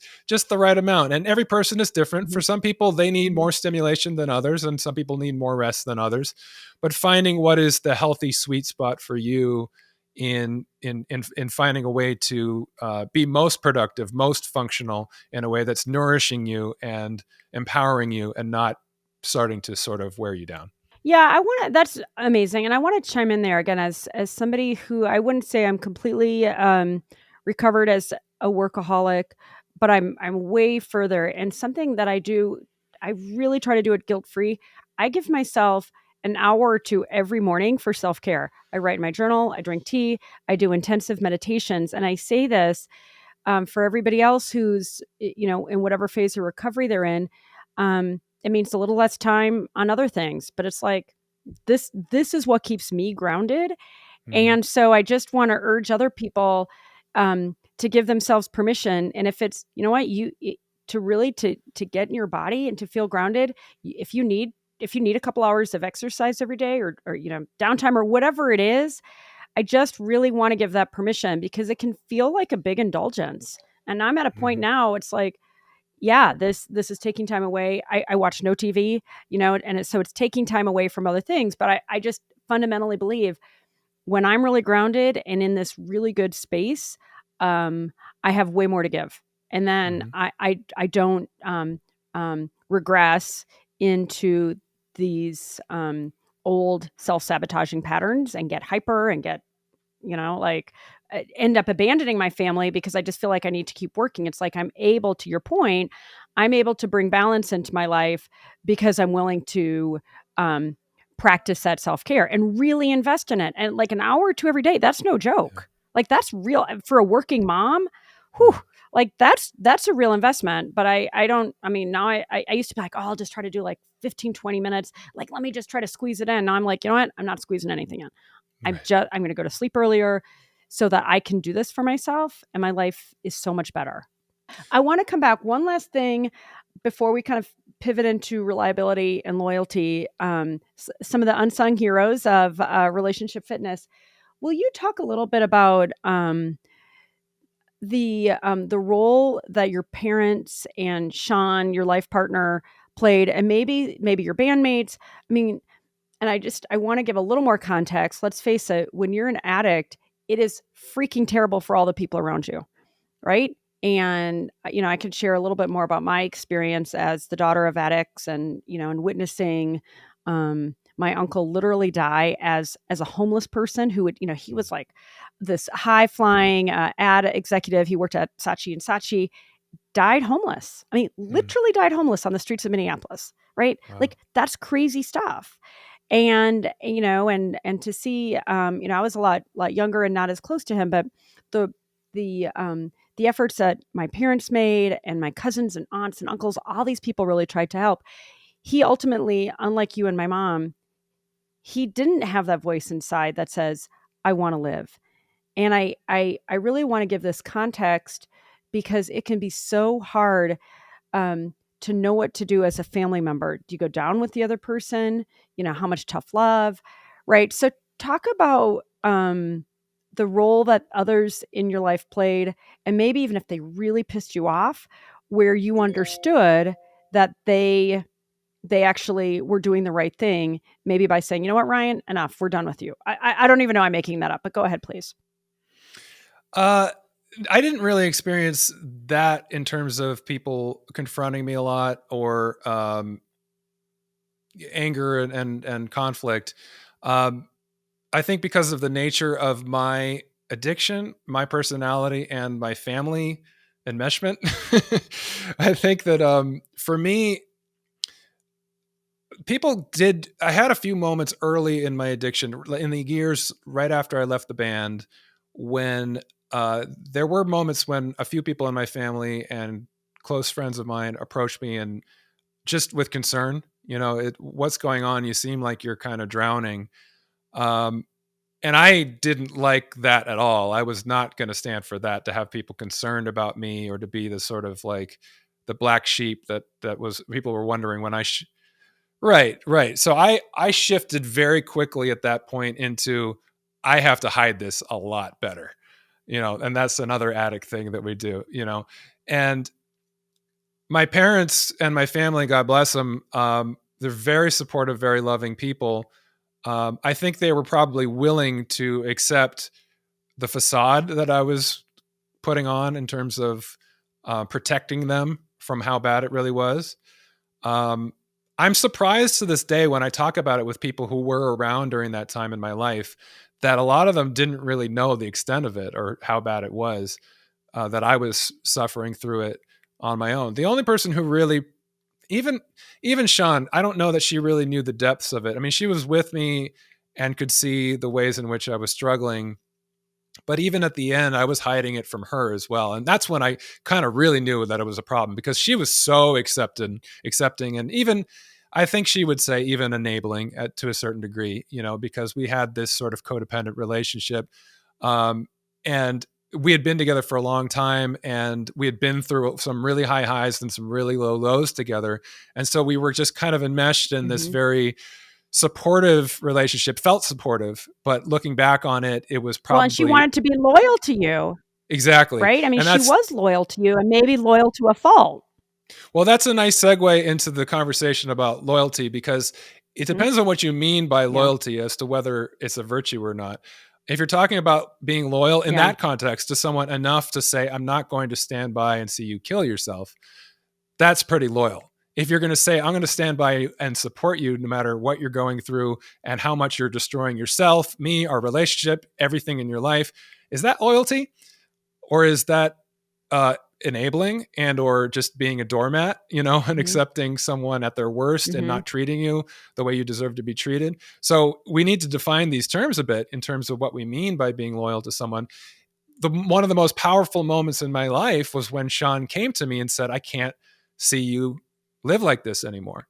the right amount. And every person is different. For some people, they need more stimulation than others, and some people need more rest than others. But finding what is the healthy sweet spot for you in finding a way to be most productive, most functional in a way that's nourishing you and empowering you and not starting to sort of wear you down. Yeah, that's amazing. And I want to chime in there again as somebody who I wouldn't say I'm completely recovered as a workaholic, but I'm way further. And something that I really try to do it guilt-free. I give myself an hour or two every morning for self-care. I write in my journal, I drink tea, I do intensive meditations. And I say this for everybody else who's, in whatever phase of recovery they're in. It means a little less time on other things, but it's like this is what keeps me grounded. Mm-hmm. And so I just want to urge other people to give themselves permission. And if it's, to really to get in your body and to feel grounded, if you need a couple hours of exercise every day or downtime or whatever it is, I just really want to give that permission because it can feel like a big indulgence. And I'm at a point Mm-hmm. now, it's like, yeah, this is taking time away. I watch no TV, so it's taking time away from other things. But I just fundamentally believe when I'm really grounded and in this really good space, I have way more to give. And then Mm-hmm. I don't regress into these old self-sabotaging patterns and get hyper and get like end up abandoning my family because I just feel like I need to keep working. It's like to your point, I'm able to bring balance into my life because I'm willing to practice that self-care and really invest in it. And like an hour or two every day, that's no Yeah. joke. Like that's real for a working mom. Whew, Yeah. like that's a real investment. But I don't, I mean, now I used to be like, oh, I'll just try to do like 15, 20 minutes. Like, let me just try to squeeze it in. Now I'm like, you know what? I'm not squeezing anything in. Right. I'm going to go to sleep earlier so that I can do this for myself and my life is so much better. I want to come back one last thing before we kind of pivot into reliability and loyalty. Some of the unsung heroes of relationship fitness. Will you talk a little bit about the role that your parents and Sean, your life partner, played, and maybe your bandmates? I mean, and I want to give a little more context. Let's face it, when you're an addict, it is freaking terrible for all the people around you, right? And I could share a little bit more about my experience as the daughter of addicts and witnessing my uncle literally die as a homeless person who would, he was like this high flying ad executive. He worked at Saatchi and Saatchi, died homeless. I mean, Mm. literally died homeless on the streets of Minneapolis, right? Wow. Like that's crazy stuff. And and to see I was a lot younger and not as close to him, but the the efforts that my parents made and my cousins and aunts and uncles, all these people really tried to help. He ultimately, unlike you and my mom, he didn't have that voice inside that says, I want to live. And I really want to give this context because it can be so hard to know what to do as a family member. Do you go down with the other person? How much tough love, right? So talk about the role that others in your life played, and maybe even if they really pissed you off, where you understood that they actually were doing the right thing, maybe by saying, you know what, Ryan, enough, we're done with you. I don't even know I'm making that up, but go ahead, please. Uh, I didn't really experience that in terms of people confronting me a lot or anger and conflict. Um, I think because of the nature of my addiction, my personality, and my family enmeshment, I think that for me, people did. I had a few moments early in my addiction, in the years right after I left the band, when there were moments when a few people in my family and close friends of mine approached me and just with concern, what's going on? You seem like you're kind of drowning. Um, and I didn't like that at all. I was not going to stand for that, to have people concerned about me or to be the sort of like the black sheep that was, people were wondering when right. So I shifted very quickly at that point into, I have to hide this a lot better, and that's another addict thing that we do, and my parents and my family, God bless them, they're very supportive, very loving people. I think they were probably willing to accept the facade that I was putting on in terms of protecting them from how bad it really was. I'm surprised to this day when I talk about it with people who were around during that time in my life, that a lot of them didn't really know the extent of it or how bad it was, that I was suffering through it on my own. The only person who really, even Sean, I don't know that she really knew the depths of it. I mean, she was with me and could see the ways in which I was struggling. But even at the end, I was hiding it from her as well. And that's when I kind of really knew that it was a problem, because she was so accepting, and even, I think she would say, even enabling to a certain degree, because we had this sort of codependent relationship. And we had been together for a long time, and we had been through some really high highs and some really low lows together. And so we were just kind of enmeshed in this very supportive relationship. Felt supportive, but looking back on it, it was probably, well, and she wanted to be loyal to you. Exactly. Right? I mean, and she was loyal to you, and maybe loyal to a fault. Well, that's a nice segue into the conversation about loyalty, because it depends on what you mean by loyalty as to whether it's a virtue or not. If you're talking about being loyal in that context to someone enough to say, I'm not going to stand by and see you kill yourself, that's pretty loyal. If you're going to say, I'm going to stand by you and support you no matter what you're going through and how much you're destroying yourself, me, our relationship, everything in your life, is that loyalty? Or is that enabling and or just being a doormat, and accepting someone at their worst and not treating you the way you deserve to be treated? So we need to define these terms a bit in terms of what we mean by being loyal to someone. One of the most powerful moments in my life was when Sean came to me and said, I can't see you live like this anymore.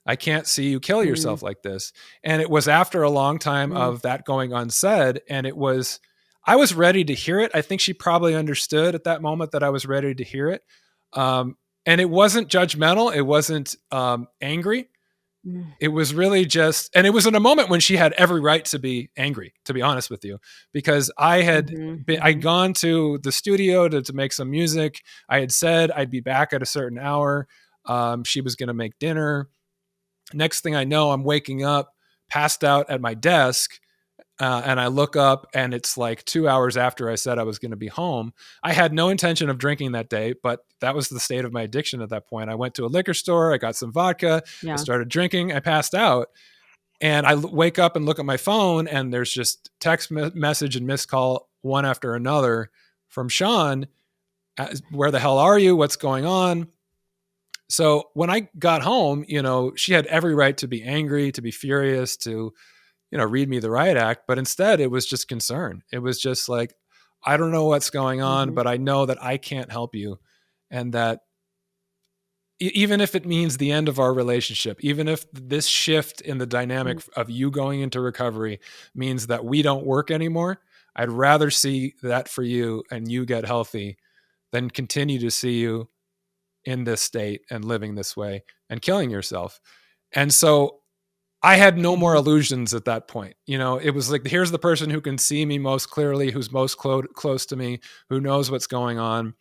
I can't see you kill yourself like this. And it was after a long time of that going unsaid. And I was ready to hear it. I think she probably understood at that moment that I was ready to hear it. And it wasn't judgmental. It wasn't angry. It was really just, and it was in a moment when she had every right to be angry, to be honest with you, because I had I'd gone to the studio to make some music. I had said I'd be back at a certain hour. She was going to make dinner. Next thing I know, I'm waking up, passed out at my desk. And I look up and it's like 2 hours after I said I was going to be home. I had no intention of drinking that day, but that was the state of my addiction at that point. I went to a liquor store. I got some vodka. I started drinking. I passed out. And I wake up and look at my phone and there's just text message and missed call one after another from Sean. Where the hell are you? What's going on? So when I got home, she had every right to be angry, to be furious, to read me the riot act, but instead it was just concern. It was just like, I don't know what's going on, but I know that I can't help you. And that even if it means the end of our relationship, even if this shift in the dynamic of you going into recovery means that we don't work anymore, I'd rather see that for you and you get healthy than continue to see you in this state and living this way and killing yourself. And so I had no more illusions at that point. It was like, here's the person who can see me most clearly, who's most close to me, who knows what's going on.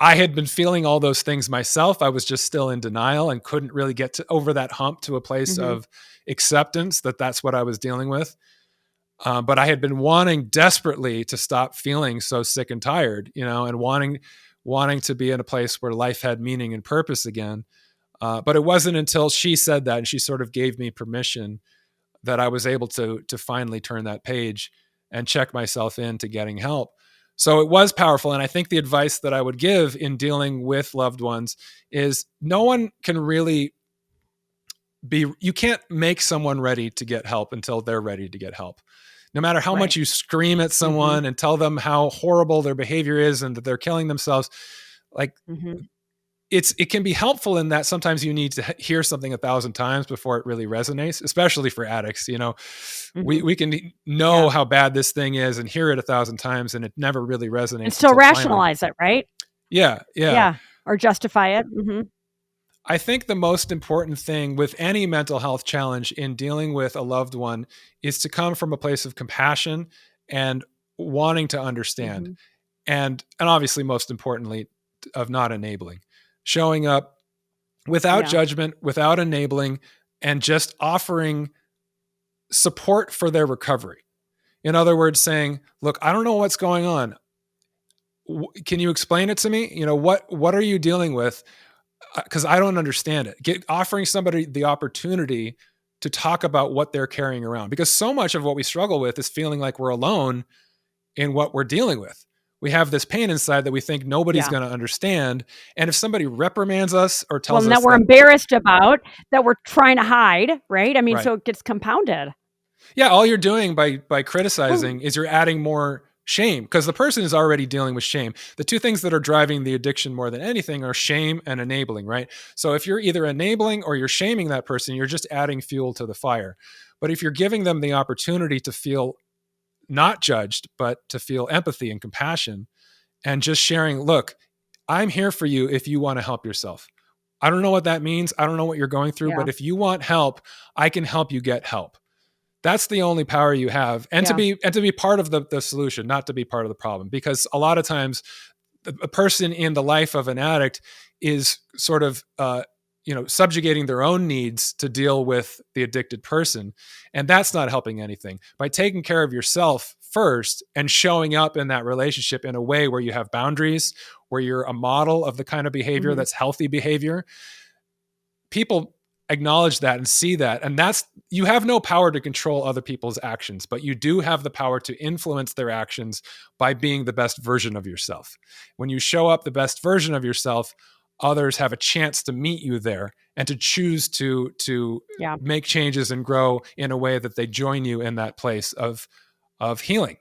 I had been feeling all those things myself. I was just still in denial and couldn't really get over that hump to a place of acceptance that that's what I was dealing with. But I had been wanting desperately to stop feeling so sick and tired, and wanting to be in a place where life had meaning and purpose again. But it wasn't until she said that and she sort of gave me permission that I was able to finally turn that page and check myself into getting help. So it was powerful. And I think the advice that I would give in dealing with loved ones is no one can really you can't make someone ready to get help until they're ready to get help. No matter how much you scream at someone and tell them how horrible their behavior is and that they're killing themselves, like it can be helpful in that sometimes you need to hear something 1,000 times before it really resonates, especially for addicts. We can know how bad this thing is and hear it 1,000 times and it never really resonates. And still rationalize it, right? Yeah. or justify it. I think the most important thing with any mental health challenge in dealing with a loved one is to come from a place of compassion and wanting to understand. And obviously, most importantly, of not enabling, showing up without Yeah. judgment, without enabling, and just offering support for their recovery. In other words, saying, look, I don't know what's going on. Can you explain it to me? What are you dealing with? Because I don't understand it. Offering somebody the opportunity to talk about what they're carrying around, because so much of what we struggle with is feeling like we're alone in what we're dealing with. We have this pain inside that we think nobody's Yeah. going to understand. And if somebody reprimands us or Well, tells and that us we're that, embarrassed about, that we're trying to hide, right? I mean, right, so it gets compounded. yeah, all you're doing by Well, criticizing is you're adding more shame, because the person is already dealing with shame. The two things that are driving the addiction more than anything are shame and enabling, right? So if you're either enabling or you're shaming that person, you're just adding fuel to the fire. But if you're giving them the opportunity to feel not judged, but to feel empathy and compassion, and just sharing, look, I'm here for you if you want to help yourself. I don't know what that means. I don't know what you're going through, yeah. but if you want help, I can help you get help. That's the only power you have. And to Yeah. be part of the solution, not to be part of the problem. Because a lot of times a person in the life of an addict is sort of subjugating their own needs to deal with the addicted person, and that's not helping anything. By taking care of yourself first and showing up in that relationship in a way where you have boundaries, where you're a model of the kind of behavior that's healthy behavior, people acknowledge that and see that. And that's, you have no power to control other people's actions, but you do have the power to influence their actions by being the best version of yourself. When you show up the best version of yourself, others have a chance to meet you there and to choose to Yeah. make changes and grow in a way that they join you in that place of healing.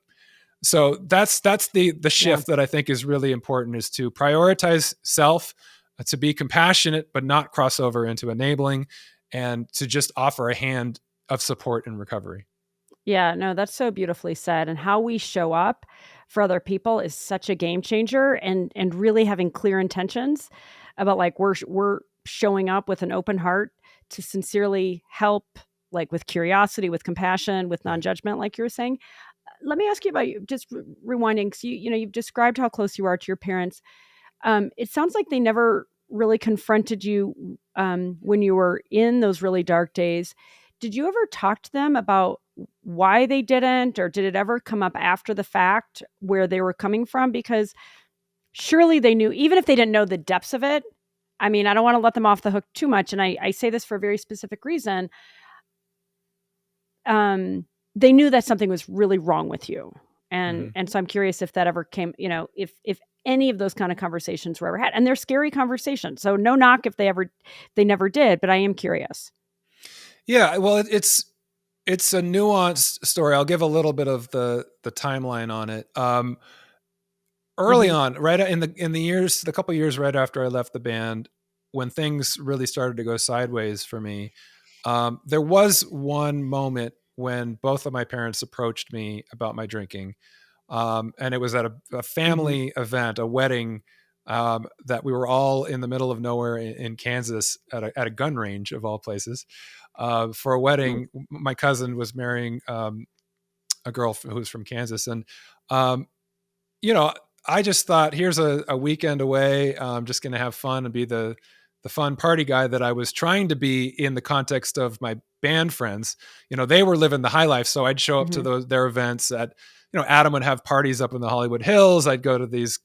So that's the Yeah. shift that I think is really important, is to prioritize self, to be compassionate but not cross over into enabling, and to just offer a hand of support and recovery. Yeah, no, that's so beautifully said. And how we show up for other people is such a game changer, and really having clear intentions about, like, we're showing up with an open heart to sincerely help, like with curiosity, with compassion, with Right. non-judgment, like you were saying. Let me ask you about, you just rewinding, 'cause you've described how close you are to your parents. It sounds like they never really confronted you when you were in those really dark days. Did you ever talk to them about why they didn't, or did it ever come up after the fact where they were coming from? Because surely they knew, even if they didn't know the depths of it. I mean, I don't want to let them off the hook too much, and I say this for a very specific reason. They knew that something was really wrong with you. And Mhm. and so I'm curious if that ever came, if any of those kind of conversations were ever had. And they're scary conversations. So no knock if they never did, but I am curious. Yeah, well, it's a nuanced story. I'll give a little bit of the timeline on it. Early Mhm. on, right in the years, the couple years right after I left the band, when things really started to go sideways for me, there was one moment when both of my parents approached me about my drinking, and it was at a Mhm. family event, a wedding, that we were all in the middle of nowhere in Kansas at a gun range of all places, for a Hmm. wedding. My cousin was marrying a girl who was from Kansas, and um, you know, I just thought, here's a weekend away. I'm just going to have fun and be the fun party guy that I was trying to be in the context of my band friends. They were living the high life, so I'd show up to Mhm. their events. Adam would have parties up in the Hollywood Hills. I'd go to these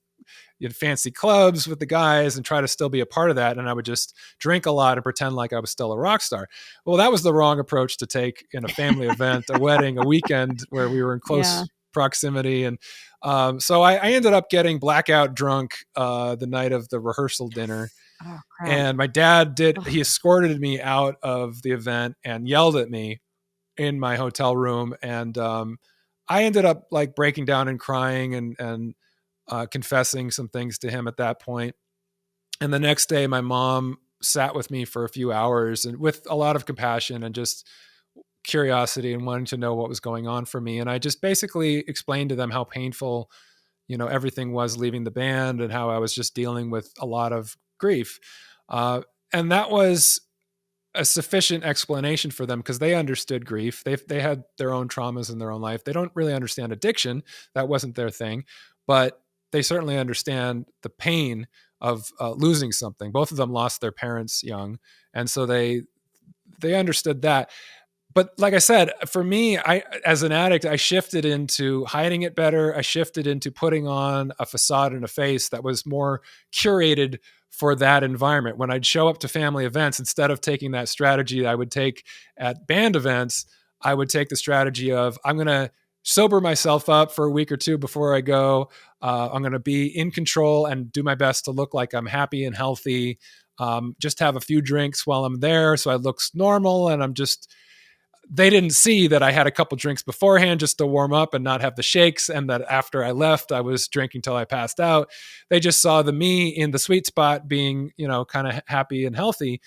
fancy clubs with the guys and try to still be a part of that. And I would just drink a lot and pretend like I was still a rock star. Well, that was the wrong approach to take in a family event, a wedding, a weekend where we were in Yeah. close proximity. And so I ended up getting blackout drunk the night of the rehearsal dinner. Oh, crap. And my dad he Ugh. escorted me out of the event and yelled at me in my hotel room. And I ended up like breaking down and crying and confessing some things to him at that point. And the next day, my mom sat with me for a few hours and with a lot of compassion and just curiosity and wanting to know what was going on for me. And I just basically explained to them how painful, everything was leaving the band, and how I was just dealing with a lot of grief. And that was a sufficient explanation for them because they understood grief. They had their own traumas in their own life. They don't really understand addiction. That wasn't their thing, but they certainly understand the pain of losing something. Both of them lost their parents young, and so they understood that. But like I said, for me, as an addict, I shifted into hiding it better. I shifted into putting on a facade and a face that was more curated for that environment. When I'd show up to family events, instead of taking that strategy I would take at band events, I would take the strategy of, I'm going to sober myself up for a week or two before I go. I'm going to be in control and do my best to look like I'm happy and healthy. Just have a few drinks while I'm there so I look normal, and they didn't see that I had a couple drinks beforehand just to warm up and not have the shakes, and that after I left, I was drinking till I passed out. They just saw the me in the sweet spot being, kind of happy and healthy.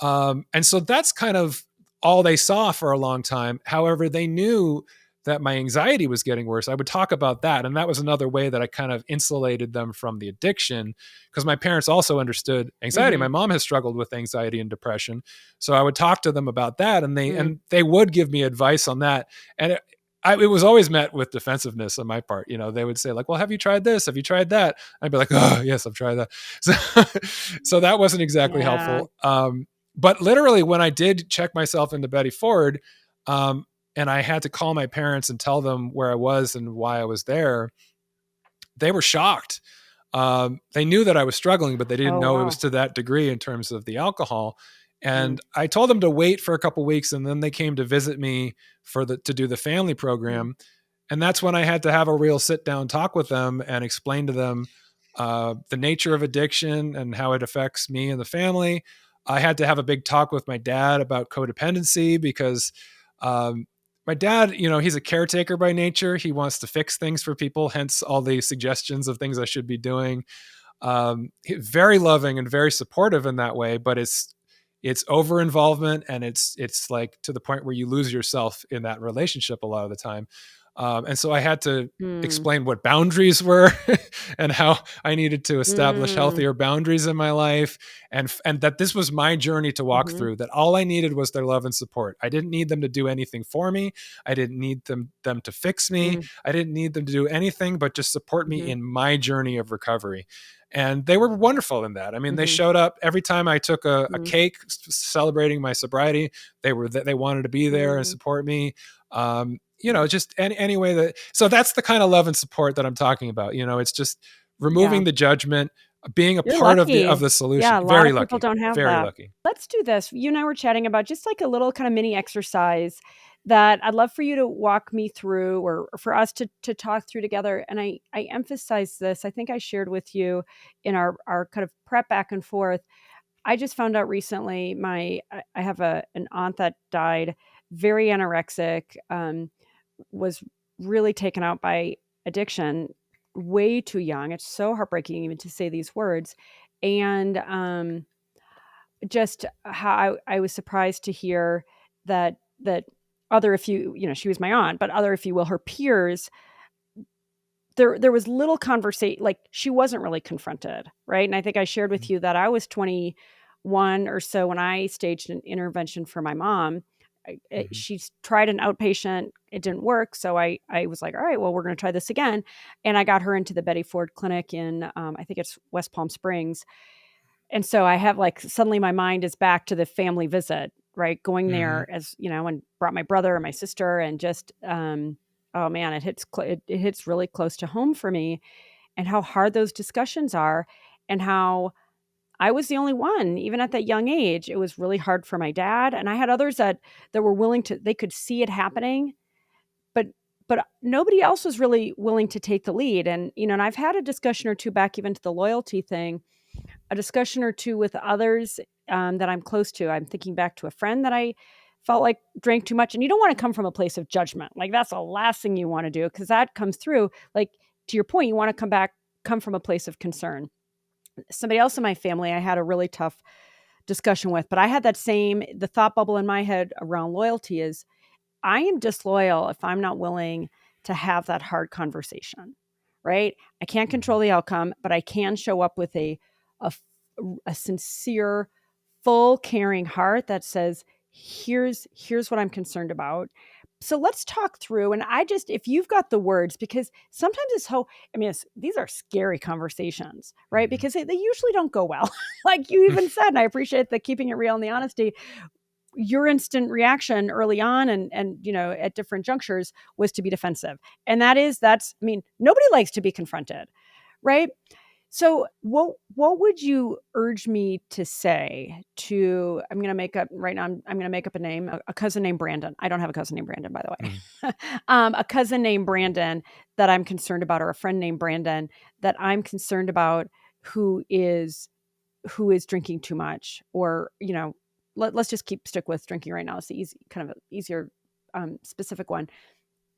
And so that's kind of all they saw for a long time. However, they knew that my anxiety was getting worse. I would talk about that. And that was another way that I kind of insulated them from the addiction, because my parents also understood anxiety. My mom has struggled with anxiety and depression. So I would talk to them about that, and they would give me advice on that. And it was always met with defensive-ness on my part. They would say like, well, have you tried this? Have you tried that? I'd be like, oh yes, I've tried that. So that wasn't exactly helpful. But literally when I did check myself into Betty Ford, and I had to call my parents and tell them where I was and why I was there, they were shocked. They knew that I was struggling, but they didn't know it was to that degree in terms of the alcohol. And I told them to wait for a couple of weeks, and then they came to visit me to do the family program. And that's when I had to have a real sit down talk with them and explain to them the nature of addiction and how it affects me and the family. I had to have a big talk with my dad about codependency, because my dad, he's a caretaker by nature. He wants to fix things for people, hence all the suggestions of things I should be doing. Very loving and very supportive in that way, but it's over involvement, and it's like to the point where you lose yourself in that relationship a lot of the time. And so I had to explain what boundaries were and how I needed to establish healthier boundaries in my life, and that this was my journey to walk through, that all I needed was their love and support. I didn't need them to do anything for me. I didn't need them to fix me. I didn't need them to do anything but just support me in my journey of recovery. And they were wonderful in that. I mean, they showed up every time I took a cake celebrating my sobriety. They wanted to be there and support me. Just any way that, so that's the kind of love and support that I'm talking about. It's just removing the judgment, being a part of the solution. Yeah, a lot of people don't have very that. lucky. Let's do this. You and I were chatting about just like a little kind of mini exercise that I'd love for you to walk me through, or for us to talk through together. And I emphasize this. I think I shared with you in our kind of prep back and forth. I just found out recently, I have an aunt that died, very anorexic, was really taken out by addiction way too young. It's so heartbreaking even to say these words. And just how I was surprised to hear that other, if you she was my aunt, but other, if you will, her peers, there was little conversation, like she wasn't really confronted, right? And I think I shared with you that I was 21 or so when I staged an intervention for my mom. She tried an outpatient, it didn't work, so I was like, all right, well, we're going to try this again. And I got her into the Betty Ford clinic in I think it's West Palm Springs. And so I have, like, suddenly my mind is back to the family visit, right? Going there as, and brought my brother and my sister, and just, oh man, it hits really close to home for me, and how hard those discussions are, and how I was the only one, even at that young age. It was really hard for my dad. And I had others that were willing to, they could see it happening, but nobody else was really willing to take the lead. And, and I've had a discussion or two back even to the loyalty thing, a discussion or two with others that I'm close to. I'm thinking back to a friend that I felt like drank too much. And you don't want to come from a place of judgment. Like, that's the last thing you want to do, because that comes through. Like, to your point, you want to come from a place of concern. Somebody else in my family I had a really tough discussion with, but I had the thought bubble in my head around loyalty is, I am disloyal if I'm not willing to have that hard conversation, right? I can't control the outcome, but I can show up with a a sincere, full, caring heart that says, here's what I'm concerned about. So let's talk through. And if you've got the words, because sometimes these are scary conversations, right? Mm-hmm. Because they usually don't go well. Like you even said, and I appreciate the keeping it real and the honesty. Your instant reaction early on and at different junctures was to be defensive. And nobody likes to be confronted, right? So what would you urge me to say to, I'm going to make up right now, I'm going to make up a name, a cousin named Brandon. I don't have a cousin named Brandon, by the way. A cousin named Brandon that I'm concerned about, or a friend named Brandon that I'm concerned about who is drinking too much, or, let's just stick with drinking right now. It's the easy, kind of easier, specific one.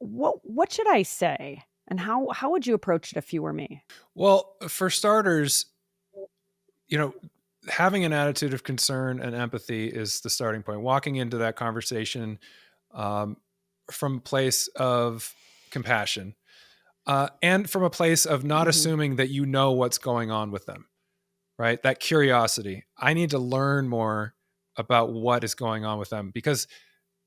What should I say? And how would you approach it if you were me? Well, for starters, having an attitude of concern and empathy is the starting point. Walking into that conversation from a place of compassion and from a place of not assuming that you know what's going on with them, right? That curiosity. I need to learn more about what is going on with them, because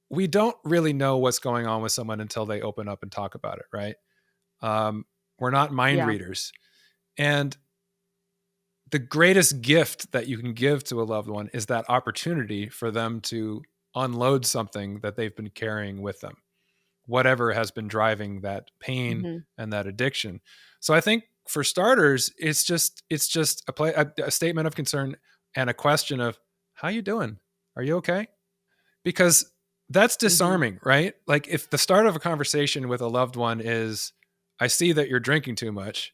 we don't really know what's going on with someone until they open up and talk about it, right? We're not mind readers. And the greatest gift that you can give to a loved one is that opportunity for them to unload something that they've been carrying with them, whatever has been driving that pain and that addiction. So I think for starters, it's just a statement of concern and a question of, how you doing? Are you okay? Because that's disarming, right? Like if the start of a conversation with a loved one is, I see that you're drinking too much.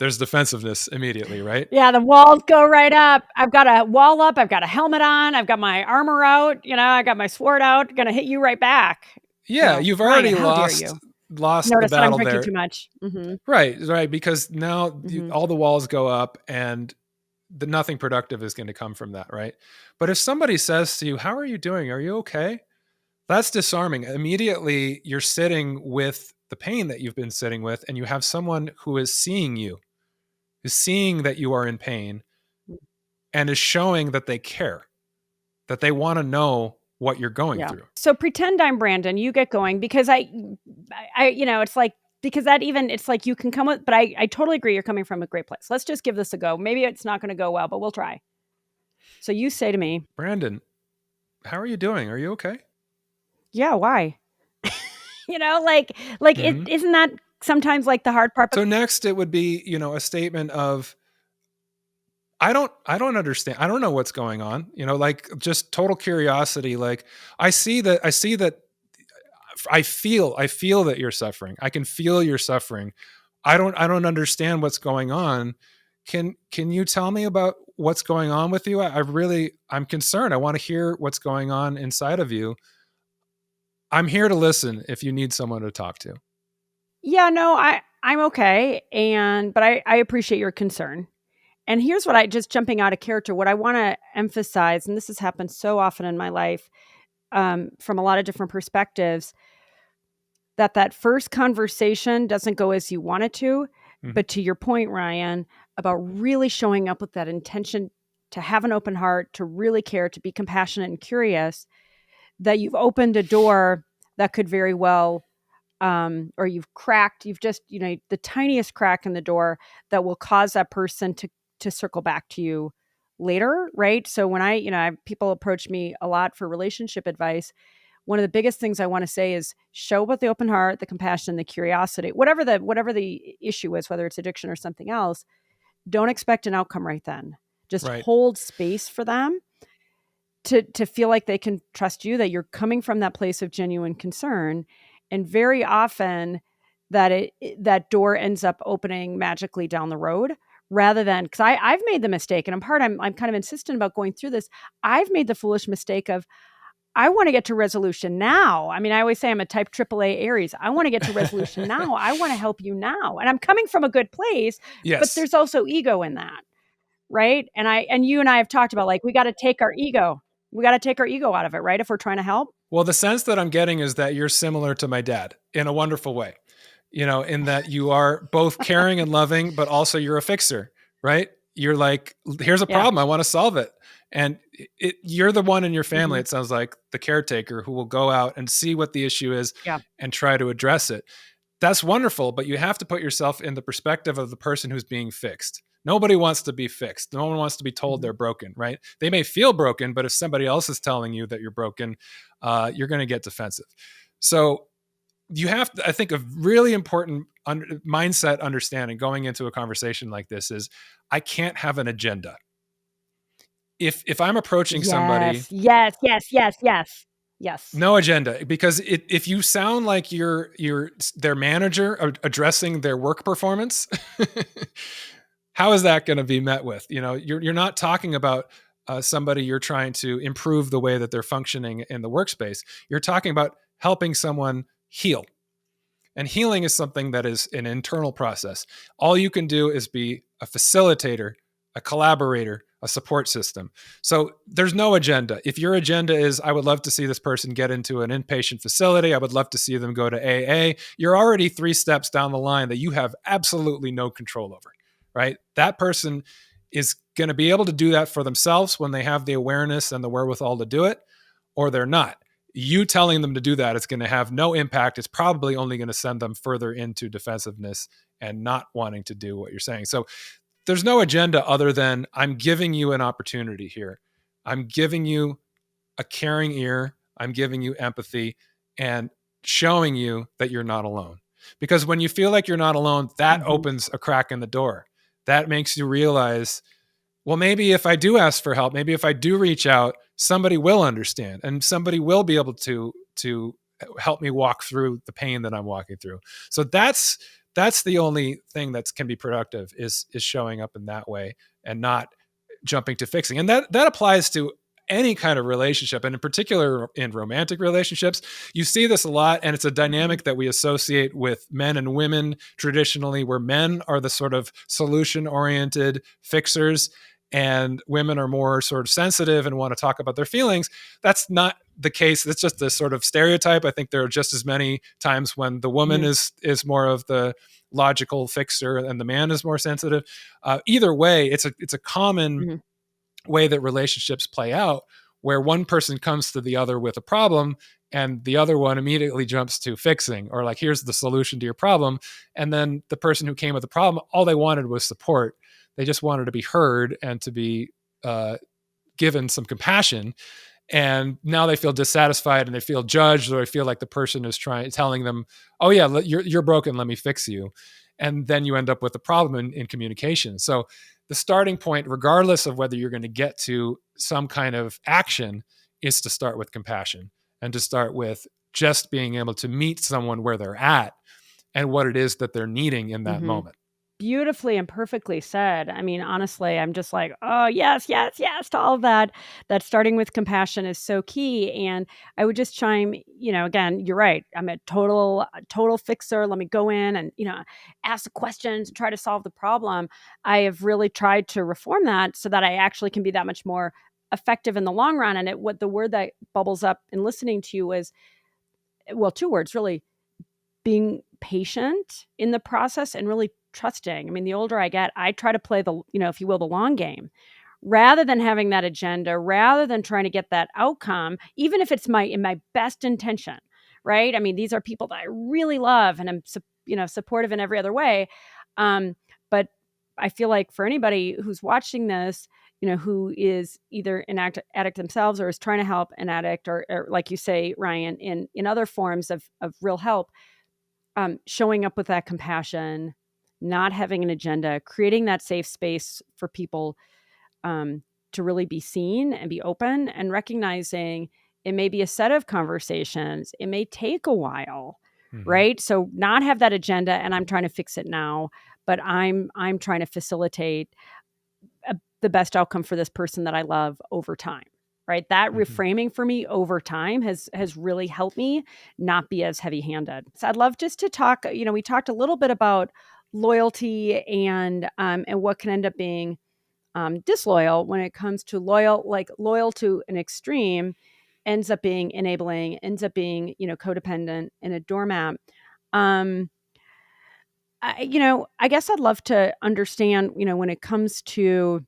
There's defensiveness immediately, right? Yeah, the walls go right up. I've got a wall up. I've got a helmet on. I've got my armor out. I got my sword out. Going to hit you right back. Yeah, you've already lost the Notice that I'm battle drinking there. Too much. Right. Because now all the walls go up and nothing productive is going to come from that, right? But if somebody says to you, how are you doing? Are you okay? That's disarming. Immediately, you're sitting with the pain that you've been sitting with, and you have someone who is seeing you, is seeing that you are in pain, and is showing that they care, that they want to know what you're going through. So pretend I'm Brandon. You get going, because I it's like, because it's like you can come with, but I totally agree. You're coming from a great place. Let's just give this a go. Maybe it's not going to go well, but we'll try. So you say to me, Brandon, how are you doing? Are you okay? Yeah. Why? Isn't that sometimes like the hard part? So next it would be, a statement of, I don't understand. I don't know what's going on. Like just total curiosity. Like I feel that you're suffering. I can feel your suffering. I don't understand what's going on. Can you tell me about what's going on with you? I'm concerned. I want to hear what's going on inside of you. I'm here to listen if you need someone to talk to. Yeah, no, I'm okay. But I appreciate your concern. And here's what just jumping out of character, what I want to emphasize, and this has happened so often in my life, from a lot of different perspectives, that first conversation doesn't go as you want it to. But to your point, Ryan, about really showing up with that intention to have an open heart, to really care, to be compassionate and curious, that you've opened a door that could very well, or you've just, the tiniest crack in the door that will cause that person to circle back to you later. Right. So when people approach me a lot for relationship advice, one of the biggest things I want to say is show with the open heart, the compassion, the curiosity, whatever the issue is, whether it's addiction or something else. Don't expect an outcome right then. Just hold space for them to feel like they can trust you, that you're coming from that place of genuine concern. And very often that door ends up opening magically down the road, rather than, because I've made the mistake, and I'm kind of insistent about going through this. I've made the foolish mistake of, I want to get to resolution now. I mean, I always say I'm a type AAA Aries. I want to get to resolution now. I want to help you now. And I'm coming from a good place, but there's also ego in that. Right. And you and I have talked about, like, we got to take our ego. We got to take our ego out of it, right? If we're trying to help. Well, the sense that I'm getting is that you're similar to my dad in a wonderful way, in that you are both caring and loving, but also you're a fixer, right? you're like, here's a Yeah. problem, I want to solve it. And you're the one in your family, Mm-hmm. it sounds like, the caretaker who will go out and see what the issue is Yeah. and try to address it. That's wonderful, but you have to put yourself in the perspective of the person who's being fixed. Nobody wants to be fixed. No one wants to be told Mm-hmm. they're broken, right? They may feel broken, but if somebody else is telling you that you're broken, you're going to get defensive. So you have to, I think, a really important mindset understanding going into a conversation like this is, I can't have an agenda. If I'm approaching somebody, Yes. no agenda, because if you sound like you're their manager addressing their work performance, how is that going to be met with? You're not talking about somebody you're trying to improve the way that they're functioning in the workspace. You're talking about helping someone heal. And healing is something that is an internal process. All you can do is be a facilitator, a collaborator, a support system. So there's no agenda. If your agenda is, I would love to see this person get into an inpatient facility, I would love to see them go to AA, you're already 3 steps down the line that you have absolutely no control over, right? That person is going to be able to do that for themselves when they have the awareness and the wherewithal to do it, or they're not. You telling them to do that is going to have no impact. It's probably only going to send them further into defensiveness and not wanting to do what you're saying. So there's no agenda other than, I'm giving you an opportunity here. I'm giving you a caring ear. I'm giving you empathy and showing you that you're not alone. Because when you feel like you're not alone, that Mm-hmm. opens a crack in the door. That makes you realize, well, maybe if I do ask for help, maybe if I do reach out, somebody will understand and somebody will be able to help me walk through the pain that I'm walking through. So that's the only thing that can be productive, is showing up in that way and not jumping to fixing. And that applies to any kind of relationship, and in particular in romantic relationships. You see this a lot, and it's a dynamic that we associate with men and women traditionally, where men are the sort of solution oriented fixers and women are more sort of sensitive and want to talk about their feelings. That's not the case. That's just a sort of stereotype. I think there are just as many times when the woman Mm-hmm. is more of the logical fixer and the man is more sensitive. Either way, it's a common Mm-hmm. way that relationships play out, where one person comes to the other with a problem and the other one immediately jumps to fixing, or like, here's the solution to your problem. And then the person who came with the problem, all they wanted was support. They just wanted to be heard and to be given some compassion. And now they feel dissatisfied and they feel judged, or they feel like the person is telling them, oh yeah, you're broken, let me fix you. And then you end up with a problem in communication. So the starting point, regardless of whether you're going to get to some kind of action, is to start with compassion and to start with just being able to meet someone where they're at and what it is that they're needing in that Mm-hmm. moment. Beautifully and perfectly said. I mean, honestly, I'm just like, oh, yes to all of that. That starting with compassion is so key. And I would just chime, again, you're right. I'm a total fixer. Let me go in and, ask the questions and try to solve the problem. I have really tried to reform that so that I actually can be that much more effective in the long run. And what the word that bubbles up in listening to you is, well, 2 words really: being patient in the process and really trusting. I mean, the older I get, I try to play the, if you will, the long game, rather than having that agenda, rather than trying to get that outcome, even if it's in my best intention, right? I mean, these are people that I really love and I'm, supportive in every other way. But I feel like for anybody who's watching this, who is either an addict themselves or is trying to help an addict, or like you say, Ryan, in other forms of real help, showing up with that compassion, not having an agenda, creating that safe space for people to really be seen and be open, and recognizing it may be a set of conversations. It may take a while, Mm-hmm. right? So not have that agenda and I'm trying to fix it now, but I'm trying to facilitate the best outcome for this person that I love over time. Right. That Mm-hmm. reframing for me over time has really helped me not be as heavy handed. So I'd love just to talk, we talked a little bit about loyalty and what can end up being disloyal when it comes to loyal to an extreme ends up being enabling, ends up being, codependent and a doormat. Um, I guess I'd love to understand, when it comes to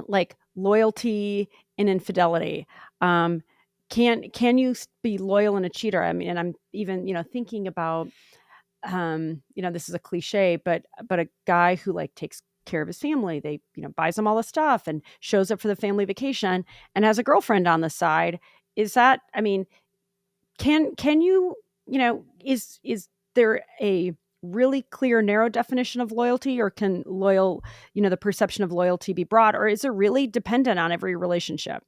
like loyalty and infidelity. Um, can you be loyal and a cheater? I mean, and I'm even, thinking about, this is a cliche, but a guy who like takes care of his family, they, buys them all the stuff and shows up for the family vacation and has a girlfriend on the side. Is that, I mean, can you, is there a really clear narrow definition of loyalty, or can the perception of loyalty be broad, or is it really dependent on every relationship?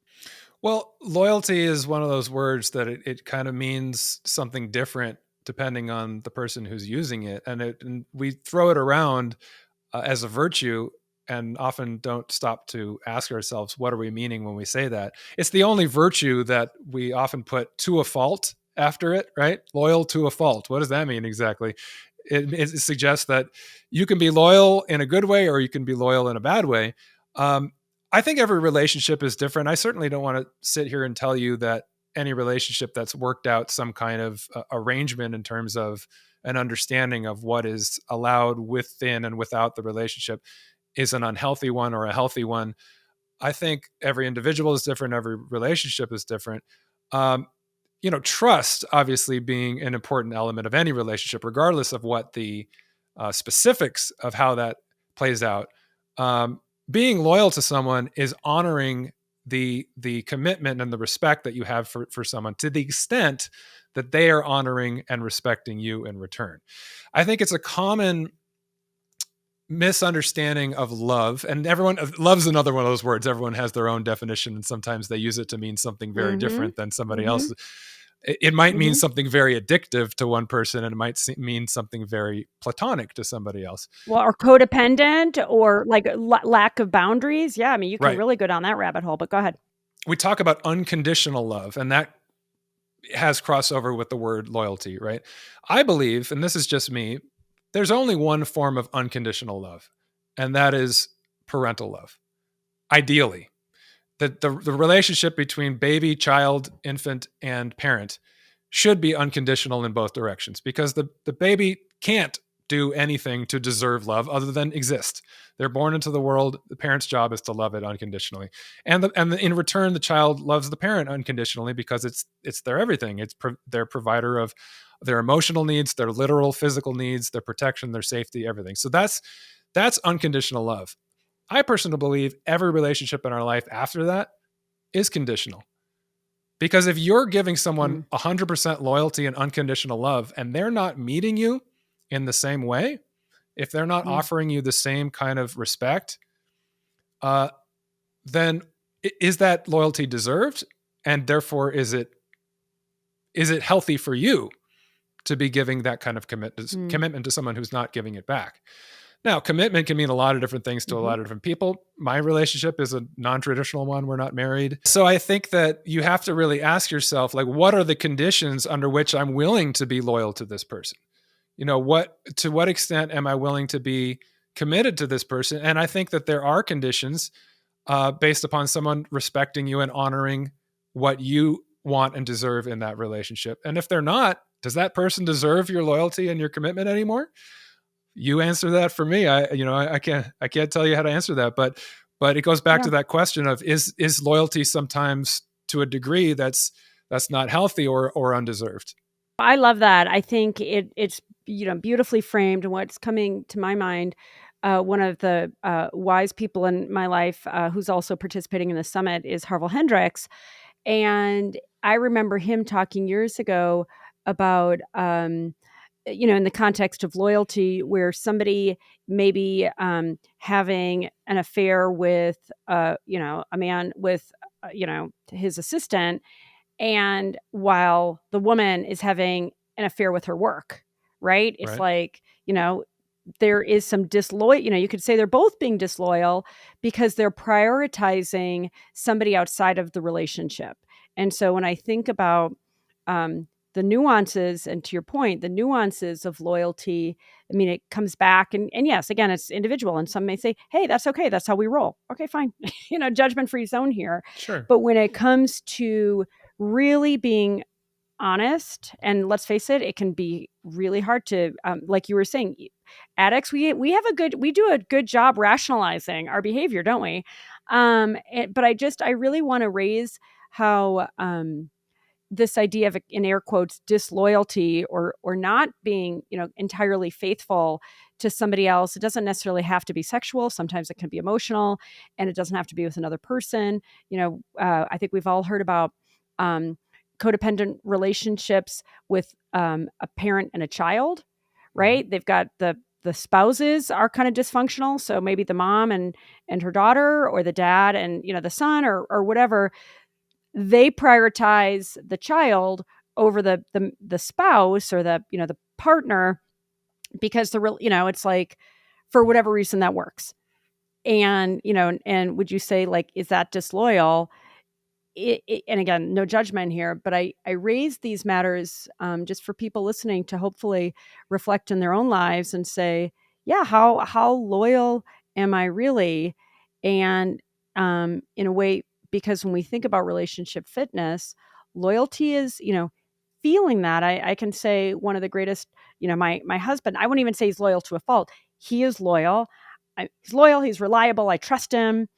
Well, loyalty is one of those words that it kind of means something different depending on the person who's using it. And we throw it around as a virtue and often don't stop to ask ourselves, what are we meaning when we say that? It's the only virtue that we often put to a fault after it, right? Loyal to a fault. What does that mean exactly? It suggests that you can be loyal in a good way or you can be loyal in a bad way. I think every relationship is different. I certainly don't want to sit here and tell you that any relationship that's worked out some kind of arrangement in terms of an understanding of what is allowed within and without the relationship is an unhealthy one or a healthy one. I think every individual is different. Every relationship is different. Um, trust obviously being an important element of any relationship, regardless of what the specifics of how that plays out. Being loyal to someone is honoring the commitment and the respect that you have for someone to the extent that they are honoring and respecting you in return. I think it's a common misunderstanding of love, and everyone love's another one of those words. Everyone has their own definition, and sometimes they use it to mean something very Mm-hmm. different than somebody Mm-hmm. else's. It might mean Mm-hmm. something very addictive to one person, and it might mean something very platonic to somebody else. Well, or codependent, or like lack of boundaries. Yeah, I mean, you can Right. really go down that rabbit hole. But go ahead. We talk about unconditional love, and that has crossover with the word loyalty, right? I believe, and this is just me, there's only one form of unconditional love, and that is parental love. Ideally, the relationship between baby, child, infant, and parent should be unconditional in both directions, because the baby can't do anything to deserve love other than exist. They're born into the world. The parent's job is to love it unconditionally, and in return, the child loves the parent unconditionally because it's their everything. It's their provider of their emotional needs, their literal physical needs, their protection, their safety, everything. So that's unconditional love. I personally believe every relationship in our life after that is conditional. Because if you're giving someone Mm, 100% loyalty and unconditional love and they're not meeting you in the same way, if they're not mm, offering you the same kind of respect, uh, then is that loyalty deserved? And therefore, is it healthy for you to be giving that kind of mm, commitment to someone who's not giving it back? Now, commitment can mean a lot of different things to a mm-hmm. lot of different people. My relationship is a non-traditional one. We're not married. So I think that you have to really ask yourself, like, what are the conditions under which I'm willing to be loyal to this person? To what extent am I willing to be committed to this person? And I think that there are conditions based upon someone respecting you and honoring what you want and deserve in that relationship. And if they're not, does that person deserve your loyalty and your commitment anymore? You answer that for me. I can't tell you how to answer that, but it goes back Yeah. to that question of is loyalty sometimes to a degree that's not healthy or undeserved. I love that. I think it's beautifully framed. And what's coming to my mind, one of the wise people in my life who's also participating in the summit is Harville Hendricks, and I remember him talking years ago about in the context of loyalty, where somebody maybe having an affair with a man with his assistant, and while the woman is having an affair with her work, right? It's Right. like, there is some disloyal, you could say they're both being disloyal because they're prioritizing somebody outside of the relationship. And so when I think about the nuances, and to your point, the nuances of loyalty, I mean, it comes back, and yes, again, it's individual. And some may say, hey, that's okay. That's how we roll. Okay, fine. Judgment free zone here. Sure. But when it comes to really being honest, and let's face it, it can be really hard to, like you were saying, addicts, we do a good job rationalizing our behavior, don't we? But I really want to raise how, this idea of, in air quotes, disloyalty, or not being, entirely faithful to somebody else. It doesn't necessarily have to be sexual. Sometimes it can be emotional, and it doesn't have to be with another person. I think we've all heard about, codependent relationships with, a parent and a child, right? They've got the spouses are kind of dysfunctional. So maybe the mom and her daughter, or the dad and, the son, or whatever, they prioritize the child over the spouse, or the partner, because the real, it's like, for whatever reason that works. And, and would you say, like, is that disloyal? And again, no judgment here, but I raise these matters, just for people listening to hopefully reflect in their own lives and say, yeah, how loyal am I really? And, in a way, because when we think about relationship fitness, loyalty is, feeling that. I can say one of the greatest, my husband, I wouldn't even say he's loyal to a fault. He is loyal. He's loyal. He's reliable. I trust him.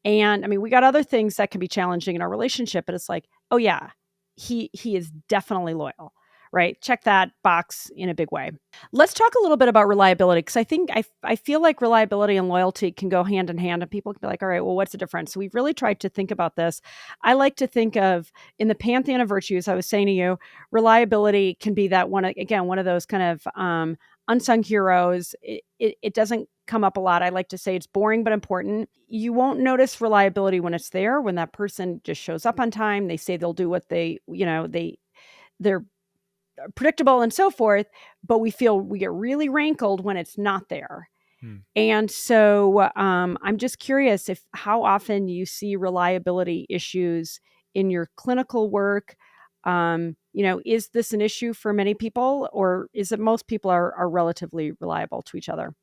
And I mean, we got other things that can be challenging in our relationship, but it's like, oh yeah, he is definitely loyal, right? Check that box in a big way. Let's talk a little bit about reliability, because I think I feel like reliability and loyalty can go hand in hand, and people can be like, all right, well, what's the difference? So we've really tried to think about this. I like to think of, in the pantheon of virtues, I was saying to you, reliability can be that one, again, one of those kind of, unsung heroes. It doesn't come up a lot. I like to say it's boring but important. You won't notice reliability when it's there, when that person just shows up on time. They say they'll do what they're predictable and so forth, but we get really rankled when it's not there. And so, I'm just curious how often you see reliability issues in your clinical work. Is this an issue for many people, or is it most people are relatively reliable to each other?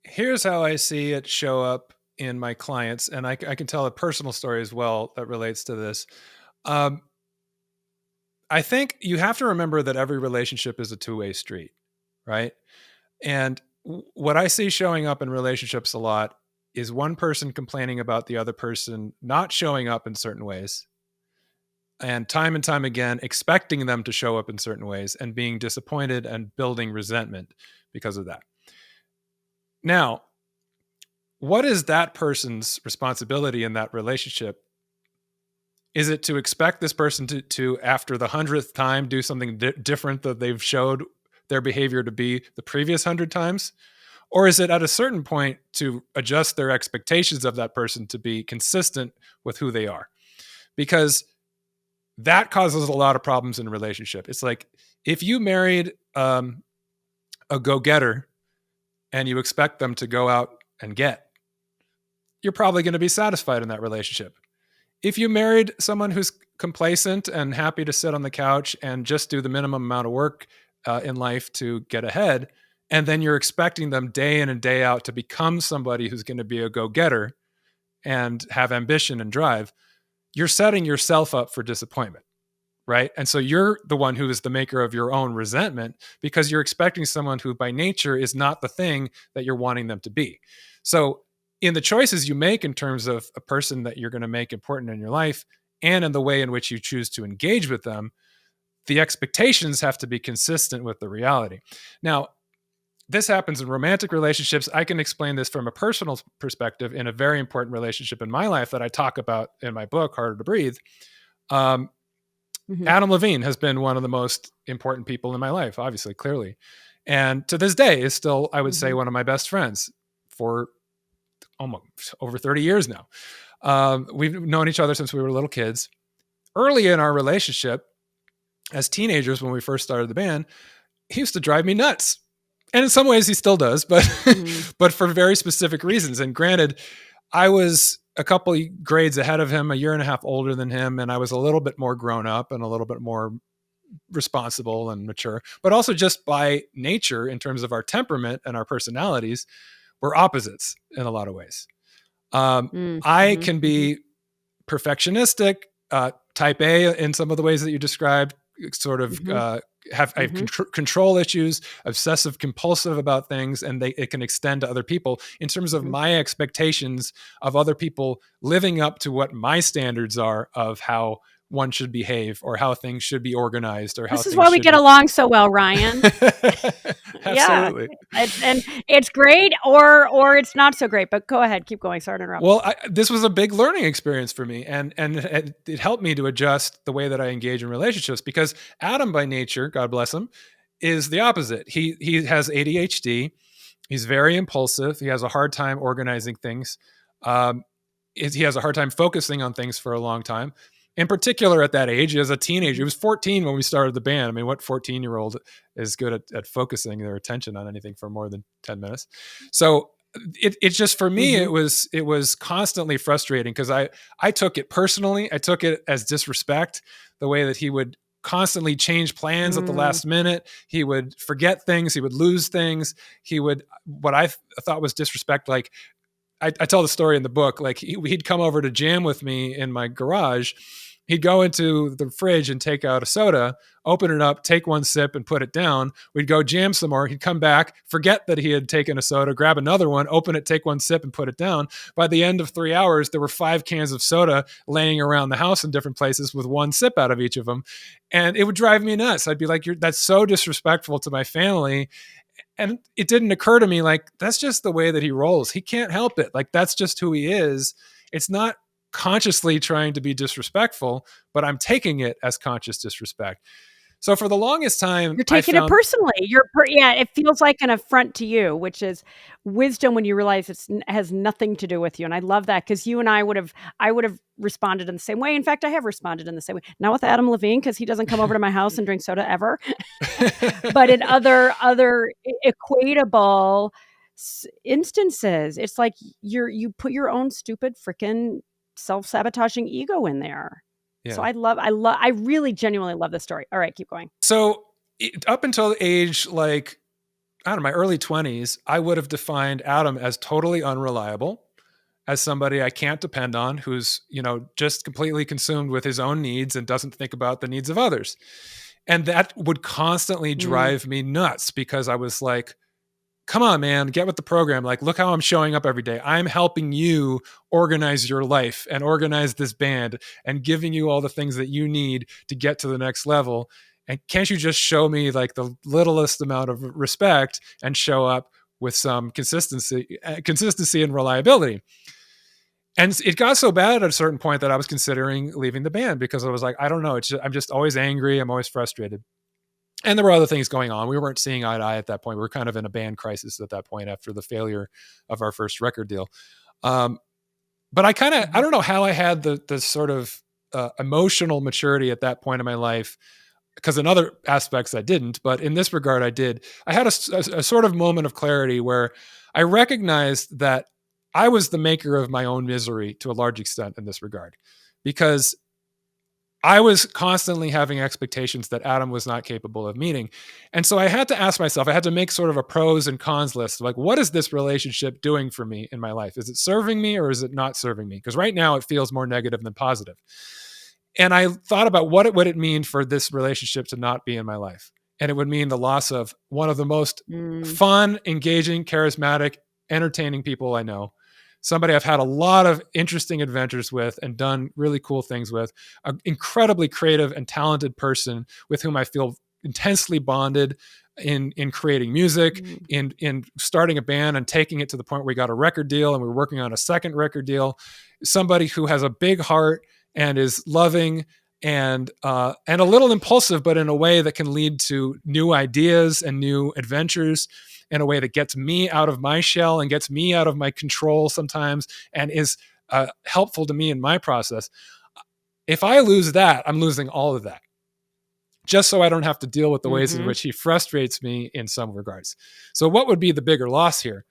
Here's how I see it show up in my clients, and I can tell a personal story as well that relates to this. I think you have to remember that every relationship is a two-way street, right? And what I see showing up in relationships a lot is one person complaining about the other person not showing up in certain ways, and time again expecting them to show up in certain ways, and being disappointed and building resentment because of that. Now, what is that person's responsibility in that relationship? Is it to expect this person to after the 100th time, do something different that they've showed their behavior to be the previous 100 times? Or is it at a certain point to adjust their expectations of that person to be consistent with who they are? Because that causes a lot of problems in a relationship. It's like, if you married a go-getter and you expect them to go out and get, you're probably going to be satisfied in that relationship. If you married someone who's complacent and happy to sit on the couch and just do the minimum amount of work in life to get ahead, and then you're expecting them day in and day out to become somebody who's going to be a go-getter and have ambition and drive, you're setting yourself up for disappointment, right? And so you're the one who is the maker of your own resentment, because you're expecting someone who by nature is not the thing that you're wanting them to be. So in the choices you make in terms of a person that you're going to make important in your life, and in the way in which you choose to engage with them, the expectations have to be consistent with the reality. Now, this happens in romantic relationships. I can explain this from a personal perspective in a very important relationship in my life that I talk about in my book, Harder to Breathe. Adam Levine has been one of the most important people in my life, obviously, clearly. And to this day is still, I would say, one of my best friends for almost over 30 years now. We've known each other since we were little kids. Early in our relationship, as teenagers, when we first started the band, he used to drive me nuts. And in some ways he still does, but but for very specific reasons. And granted, I was a couple grades ahead of him, a year and a half older than him, and I was a little bit more grown up and a little bit more responsible and mature. But also just by nature, in terms of our temperament and our personalities, we're opposites in a lot of ways. I can be perfectionistic, type A in some of the ways that you described, sort of Mm-hmm. I have control issues, obsessive compulsive about things, and it can extend to other people in terms of Mm-hmm. my expectations of other people living up to what my standards are of how one should behave or how things should be organized or how This is things why we should get be. along so well, Ryan. Yeah, Absolutely. and it's great, or it's not so great. But go ahead, keep going. Sorry to interrupt. Well, this was a big learning experience for me, and it helped me to adjust the way that I engage in relationships, because Adam, by nature, God bless him, is the opposite. He has ADHD. He's very impulsive. He has a hard time organizing things. Um, he has a hard time focusing on things for a long time. In particular, at that age, as a teenager, he was 14 when we started the band. I mean, what 14-year-old is good at focusing their attention on anything for more than 10 minutes? So it's just, for me, Mm-hmm. it was constantly frustrating, because I took it personally. I took it as disrespect, the way that he would constantly change plans at the last minute. He would forget things. He would lose things. He would, what I thought was disrespect, like, I tell the story in the book, like he'd come over to jam with me in my garage. He'd go into the fridge and take out a soda, open it up, take one sip and put it down. We'd go jam some more. He'd come back, forget that he had taken a soda, grab another one, open it, take one sip and put it down. By the end of 3 hours, there were 5 cans of soda laying around the house in different places with one sip out of each of them. And it would drive me nuts. I'd be like, that's so disrespectful to my family. And it didn't occur to me, like, that's just the way that he rolls. He can't help it. Like, that's just who he is. It's not consciously trying to be disrespectful, but I'm taking it as conscious disrespect. So for the longest time, You're taking it personally. Yeah, it feels like an affront to you, which is wisdom when you realize it has nothing to do with you. And I love that, because you and I would have responded in the same way. In fact, I have responded in the same way. Not with Adam Levine, because he doesn't come over to my house and drink soda ever, but in other equatable instances, it's like you put your own stupid freaking self-sabotaging ego in there. Yeah. So I really genuinely love this story. All right, keep going. So up until the age, like, I don't know, my early 20s, I would have defined Adam as totally unreliable, as somebody I can't depend on, who's, just completely consumed with his own needs and doesn't think about the needs of others. And that would constantly drive me nuts, because I was like, come on, man, get with the program. Like, look how I'm showing up every day. I'm helping you organize your life and organize this band and giving you all the things that you need to get to the next level. And can't you just show me, like, the littlest amount of respect and show up with some consistency and reliability? And it got so bad at a certain point that I was considering leaving the band, because I was like, I don't know. I'm just always angry. I'm always frustrated. And there were other things going on. We weren't seeing eye to eye at that point. We were kind of in a band crisis at that point after the failure of our first record deal. But I don't know how I had the sort of emotional maturity at that point in my life, because in other aspects I didn't, but in this regard I did. I had a sort of moment of clarity where I recognized that I was the maker of my own misery to a large extent in this regard, because I was constantly having expectations that Adam was not capable of meeting. And so I had to ask myself, I had to make sort of a pros and cons list. Like, what is this relationship doing for me in my life? Is it serving me or is it not serving me? Because right now it feels more negative than positive. And I thought about what would it mean for this relationship to not be in my life. And it would mean the loss of one of the most fun, engaging, charismatic, entertaining people I know. Somebody I've had a lot of interesting adventures with and done really cool things with, an incredibly creative and talented person with whom I feel intensely bonded in creating music, in starting a band and taking it to the point where we got a record deal and we're working on a second record deal. Somebody who has a big heart and is loving and a little impulsive, but in a way that can lead to new ideas and new adventures, in a way that gets me out of my shell and gets me out of my control sometimes, and is helpful to me in my process. If I lose that, I'm losing all of that, just so I don't have to deal with the ways in which he frustrates me in some regards. So what would be the bigger loss here?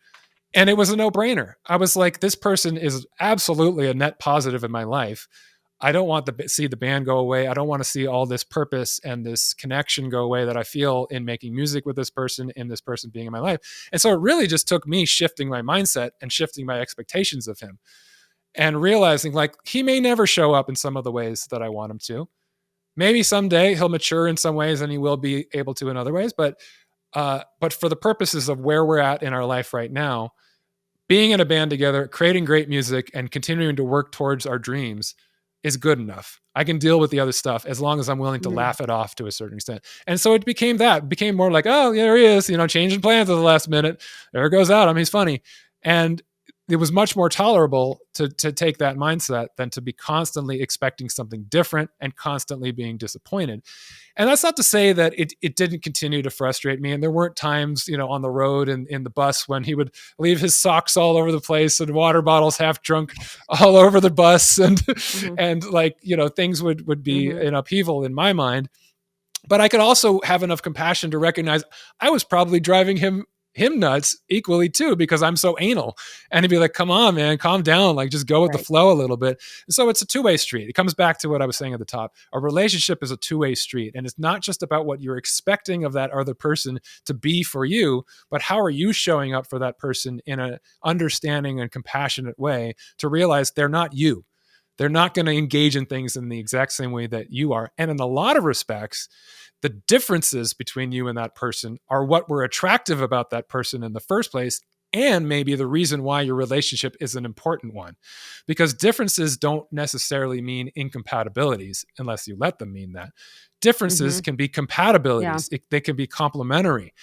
And it was a no-brainer. I was like, this person is absolutely a net positive in my life. I don't want to see the band go away. I don't want to see all this purpose and this connection go away that I feel in making music with this person and this person being in my life. And so it really just took me shifting my mindset and shifting my expectations of him, and realizing, like, he may never show up in some of the ways that I want him to. Maybe someday he'll mature in some ways and he will be able to in other ways. But for the purposes of where we're at in our life right now, being in a band together, creating great music, and continuing to work towards our dreams is good enough. I can deal with the other stuff as long as I'm willing to laugh it off to a certain extent. And so it became that. It became more like, oh, yeah, there he is, changing plans at the last minute. There goes Adam. He's funny. And it was much more tolerable to take that mindset than to be constantly expecting something different and constantly being disappointed. And that's not to say that it didn't continue to frustrate me. And there weren't times, on the road and in the bus when he would leave his socks all over the place and water bottles half drunk all over the bus. And, and things would be in upheaval in my mind. But I could also have enough compassion to recognize I was probably driving him nuts equally too, because I'm so anal. And he'd be like, come on, man, calm down. Like, just go with the flow a little bit. And so it's a two-way street. It comes back to what I was saying at the top. A relationship is a two-way street. And it's not just about what you're expecting of that other person to be for you, but how are you showing up for that person in an understanding and compassionate way to realize they're not you. They're not going to engage in things in the exact same way that you are. And in a lot of respects, the differences between you and that person are what were attractive about that person in the first place, and maybe the reason why your relationship is an important one. Because differences don't necessarily mean incompatibilities unless you let them mean that. Differences can be compatibilities. They can be complementary.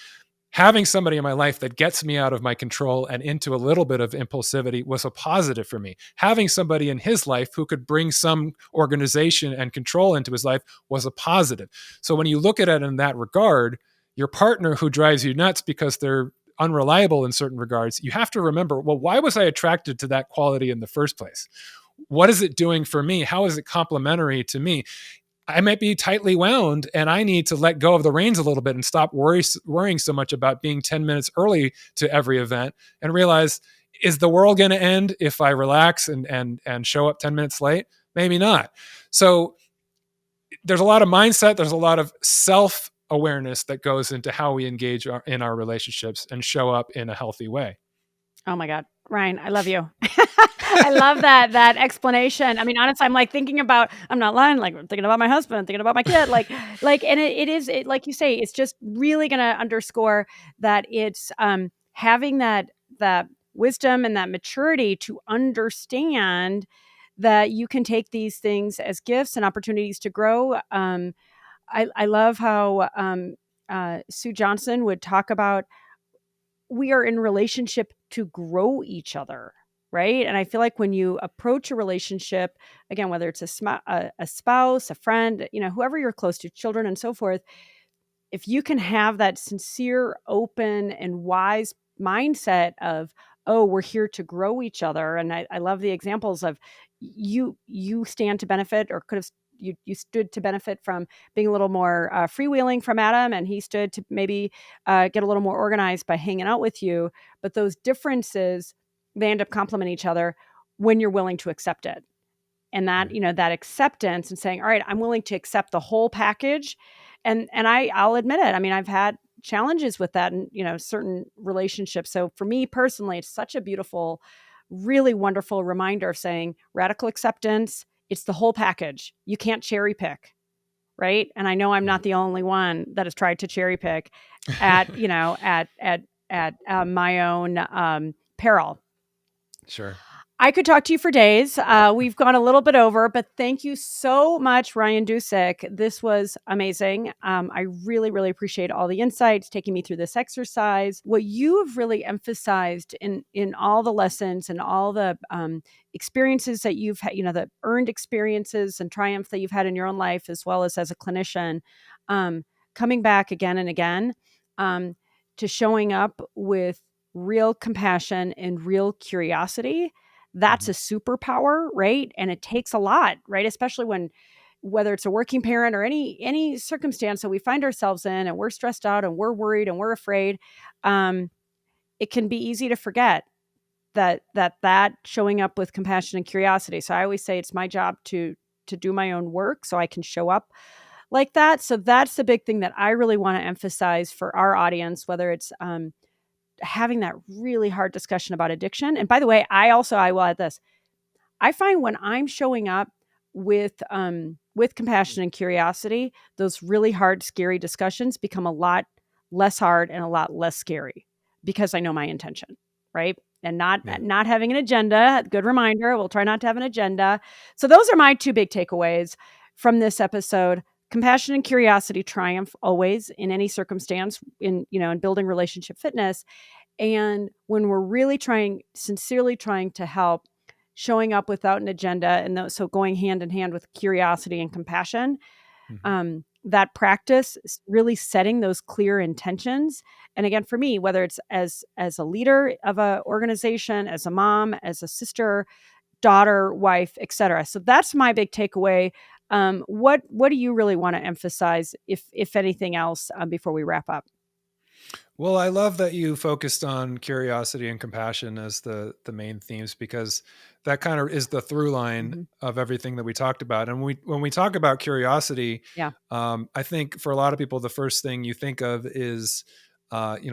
Having somebody in my life that gets me out of my control and into a little bit of impulsivity was a positive for me. Having somebody in his life who could bring some organization and control into his life was a positive. So when you look at it in that regard, your partner who drives you nuts because they're unreliable in certain regards, you have to remember, well, why was I attracted to that quality in the first place? What is it doing for me? How is it complementary to me? I might be tightly wound and I need to let go of the reins a little bit and stop worrying so much about being 10 minutes early to every event and realize, is the world going to end if I relax and show up 10 minutes late? Maybe not. So there's a lot of mindset. There's a lot of self-awareness that goes into how we engage in our relationships and show up in a healthy way. Oh my God, Ryan, I love you. I love that explanation. I mean, honestly, I'm like thinking about, I'm not lying, like I'm thinking about my husband, thinking about my kid, and it is, like you say, it's just really going to underscore that it's having that wisdom and that maturity to understand that you can take these things as gifts and opportunities to grow. I love how Sue Johnson would talk about, we are in relationship to grow each other, right? And I feel like when you approach a relationship, again, whether it's a spouse, a friend, whoever you're close to, children and so forth, if you can have that sincere, open, and wise mindset of, oh, we're here to grow each other. And I love the examples of you stand to benefit, or could have, you stood to benefit from being a little more freewheeling from Adam, and he stood to maybe get a little more organized by hanging out with you. But those differences, they end up complementing each other when you're willing to accept it. And that, that acceptance and saying, all right, I'm willing to accept the whole package. And I'll admit it. I mean, I've had challenges with that in, certain relationships. So for me personally, it's such a beautiful, really wonderful reminder of saying radical acceptance. It's the whole package. You can't cherry pick. Right. And I know I'm not the only one that has tried to cherry pick at, at my own peril. Sure. I could talk to you for days. We've gone a little bit over, but thank you so much, Ryan Dusick. This was amazing. I really, really appreciate all the insights, taking me through this exercise. What you have really emphasized in all the lessons and all the experiences that you've had, the earned experiences and triumphs that you've had in your own life, as well as a clinician, coming back again and again to showing up with real compassion and real curiosity. That's a superpower, right? And it takes a lot, right? Especially whether it's a working parent or any circumstance that we find ourselves in, and we're stressed out and we're worried and we're afraid. It can be easy to forget that showing up with compassion and curiosity. So I always say it's my job to do my own work so I can show up like that. So that's the big thing that I really want to emphasize for our audience, whether it's having that really hard discussion about addiction. And by the way, I will add this. I find when I'm showing up, with compassion and curiosity, those really hard, scary discussions become a lot less hard and a lot less scary because I know my intention, right? And not having an agenda. Good reminder. We'll try not to have an agenda. So those are my two big takeaways from this episode. Compassion and curiosity triumph always in any circumstance in building relationship fitness. And when we're really sincerely trying to help, showing up without an agenda, and so going hand in hand with curiosity and compassion, that practice is really setting those clear intentions. And again, for me, whether it's as a leader of an organization, as a mom, as a sister, daughter, wife, etc. So that's my big takeaway. What do you really want to emphasize, if anything else, before we wrap up? Well, I love that you focused on curiosity and compassion as the main themes, because that kind of is the through line of everything that we talked about. And when we talk about curiosity, Yeah. I think for a lot of people, the first thing you think of is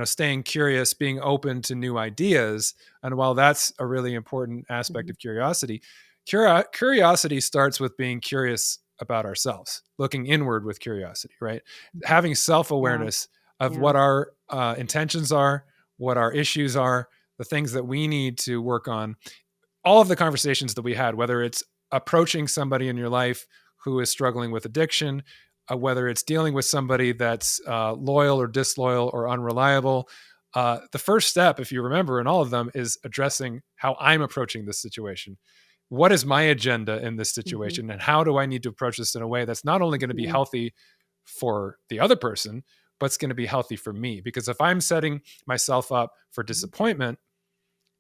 staying curious, being open to new ideas. And while that's a really important aspect of curiosity, curiosity starts with being curious about ourselves, looking inward with curiosity, right? Having self-awareness of what our intentions are, what our issues are, the things that we need to work on. All of the conversations that we had, whether it's approaching somebody in your life who is struggling with addiction, whether it's dealing with somebody that's loyal or disloyal or unreliable, the first step, if you remember in all of them, is addressing how I'm approaching this situation. What is my agenda in this situation? And how do I need to approach this in a way that's not only going to be healthy for the other person, but it's going to be healthy for me? Because if I'm setting myself up for disappointment,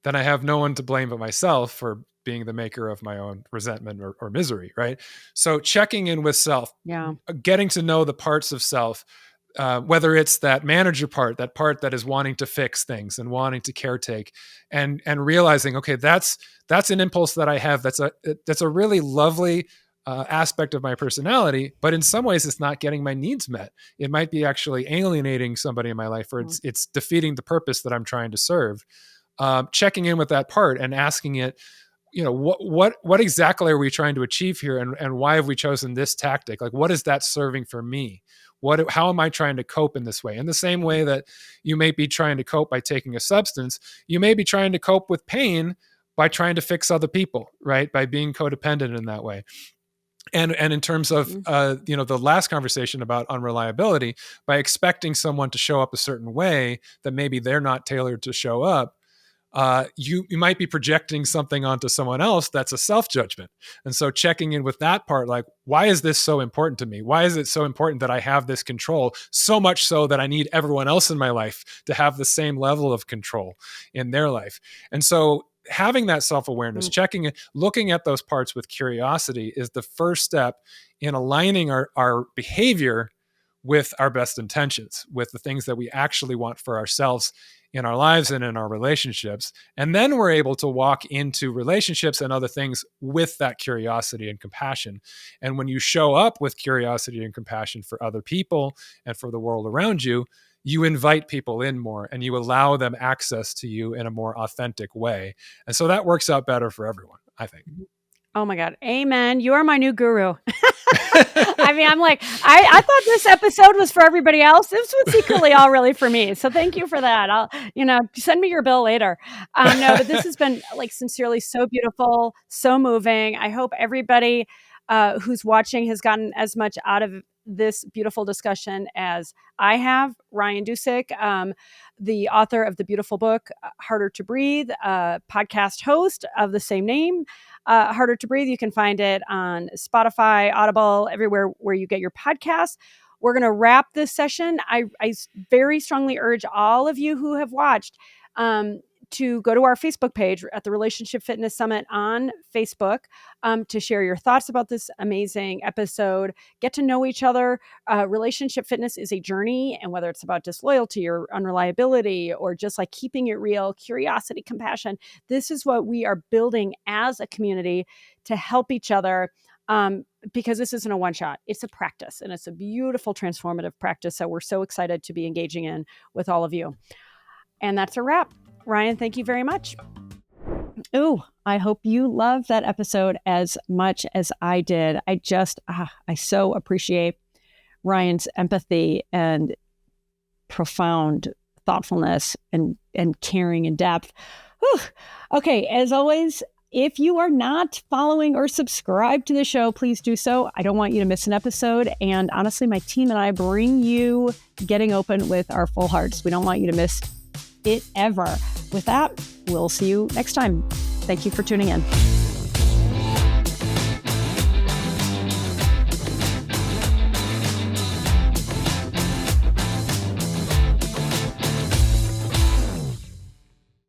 then I have no one to blame but myself for being the maker of my own resentment or misery, right? So checking in with self, getting to know the parts of self, whether it's that manager part, that part that is wanting to fix things and wanting to caretake, and realizing, okay, that's an impulse that I have. That's a really lovely aspect of my personality, but in some ways it's not getting my needs met. It might be actually alienating somebody in my life, or it's defeating the purpose that I'm trying to serve. Checking in with that part and asking it, what exactly are we trying to achieve here, and why have we chosen this tactic? Like, what is that serving for me? How am I trying to cope in this way? In the same way that you may be trying to cope by taking a substance, you may be trying to cope with pain by trying to fix other people, right? By being codependent in that way. And in terms of the last conversation about unreliability, by expecting someone to show up a certain way that maybe they're not tailored to show up, you might be projecting something onto someone else that's a self-judgment. And so checking in with that part, like, why is this so important to me? Why is it so important that I have this control, so much so that I need everyone else in my life to have the same level of control in their life? And so having that self-awareness, checking it, looking at those parts with curiosity is the first step in aligning our behavior with our best intentions, with the things that we actually want for ourselves in our lives and in our relationships. And then we're able to walk into relationships and other things with that curiosity and compassion. And when you show up with curiosity and compassion for other people and for the world around you, you invite people in more and you allow them access to you in a more authentic way. And so that works out better for everyone, I think. Oh my God. Amen. You are my new guru. I mean, I'm like, I thought this episode was for everybody else. This was secretly all really for me. So thank you for that. I'll, send me your bill later. No, but this has been like sincerely so beautiful, so moving. I hope everybody who's watching has gotten as much out of this beautiful discussion as I have. Ryan Dusick, the author of the beautiful book, Harder to Breathe, podcast host of the same name, Harder to Breathe. You can find it on Spotify, Audible, everywhere where you get your podcasts. We're going to wrap this session. I very strongly urge all of you who have watched to go to our Facebook page at the Relationship Fitness Summit on Facebook to share your thoughts about this amazing episode. Get to know each other. Relationship fitness is a journey, and whether it's about disloyalty or unreliability or just like keeping it real, curiosity, compassion, this is what we are building as a community to help each other. Because this isn't a one-shot, it's a practice, and it's a beautiful transformative practice that we're so excited to be engaging in with all of you. And that's a wrap. Ryan, thank you very much. Oh, I hope you love that episode as much as I did. I so appreciate Ryan's empathy and profound thoughtfulness and caring and depth. Whew. Okay, as always, if you are not following or subscribed to the show, please do so. I don't want you to miss an episode. And honestly, my team and I bring you Getting Open with our full hearts. We don't want you to miss it ever. With that, we'll see you next time. Thank you for tuning in.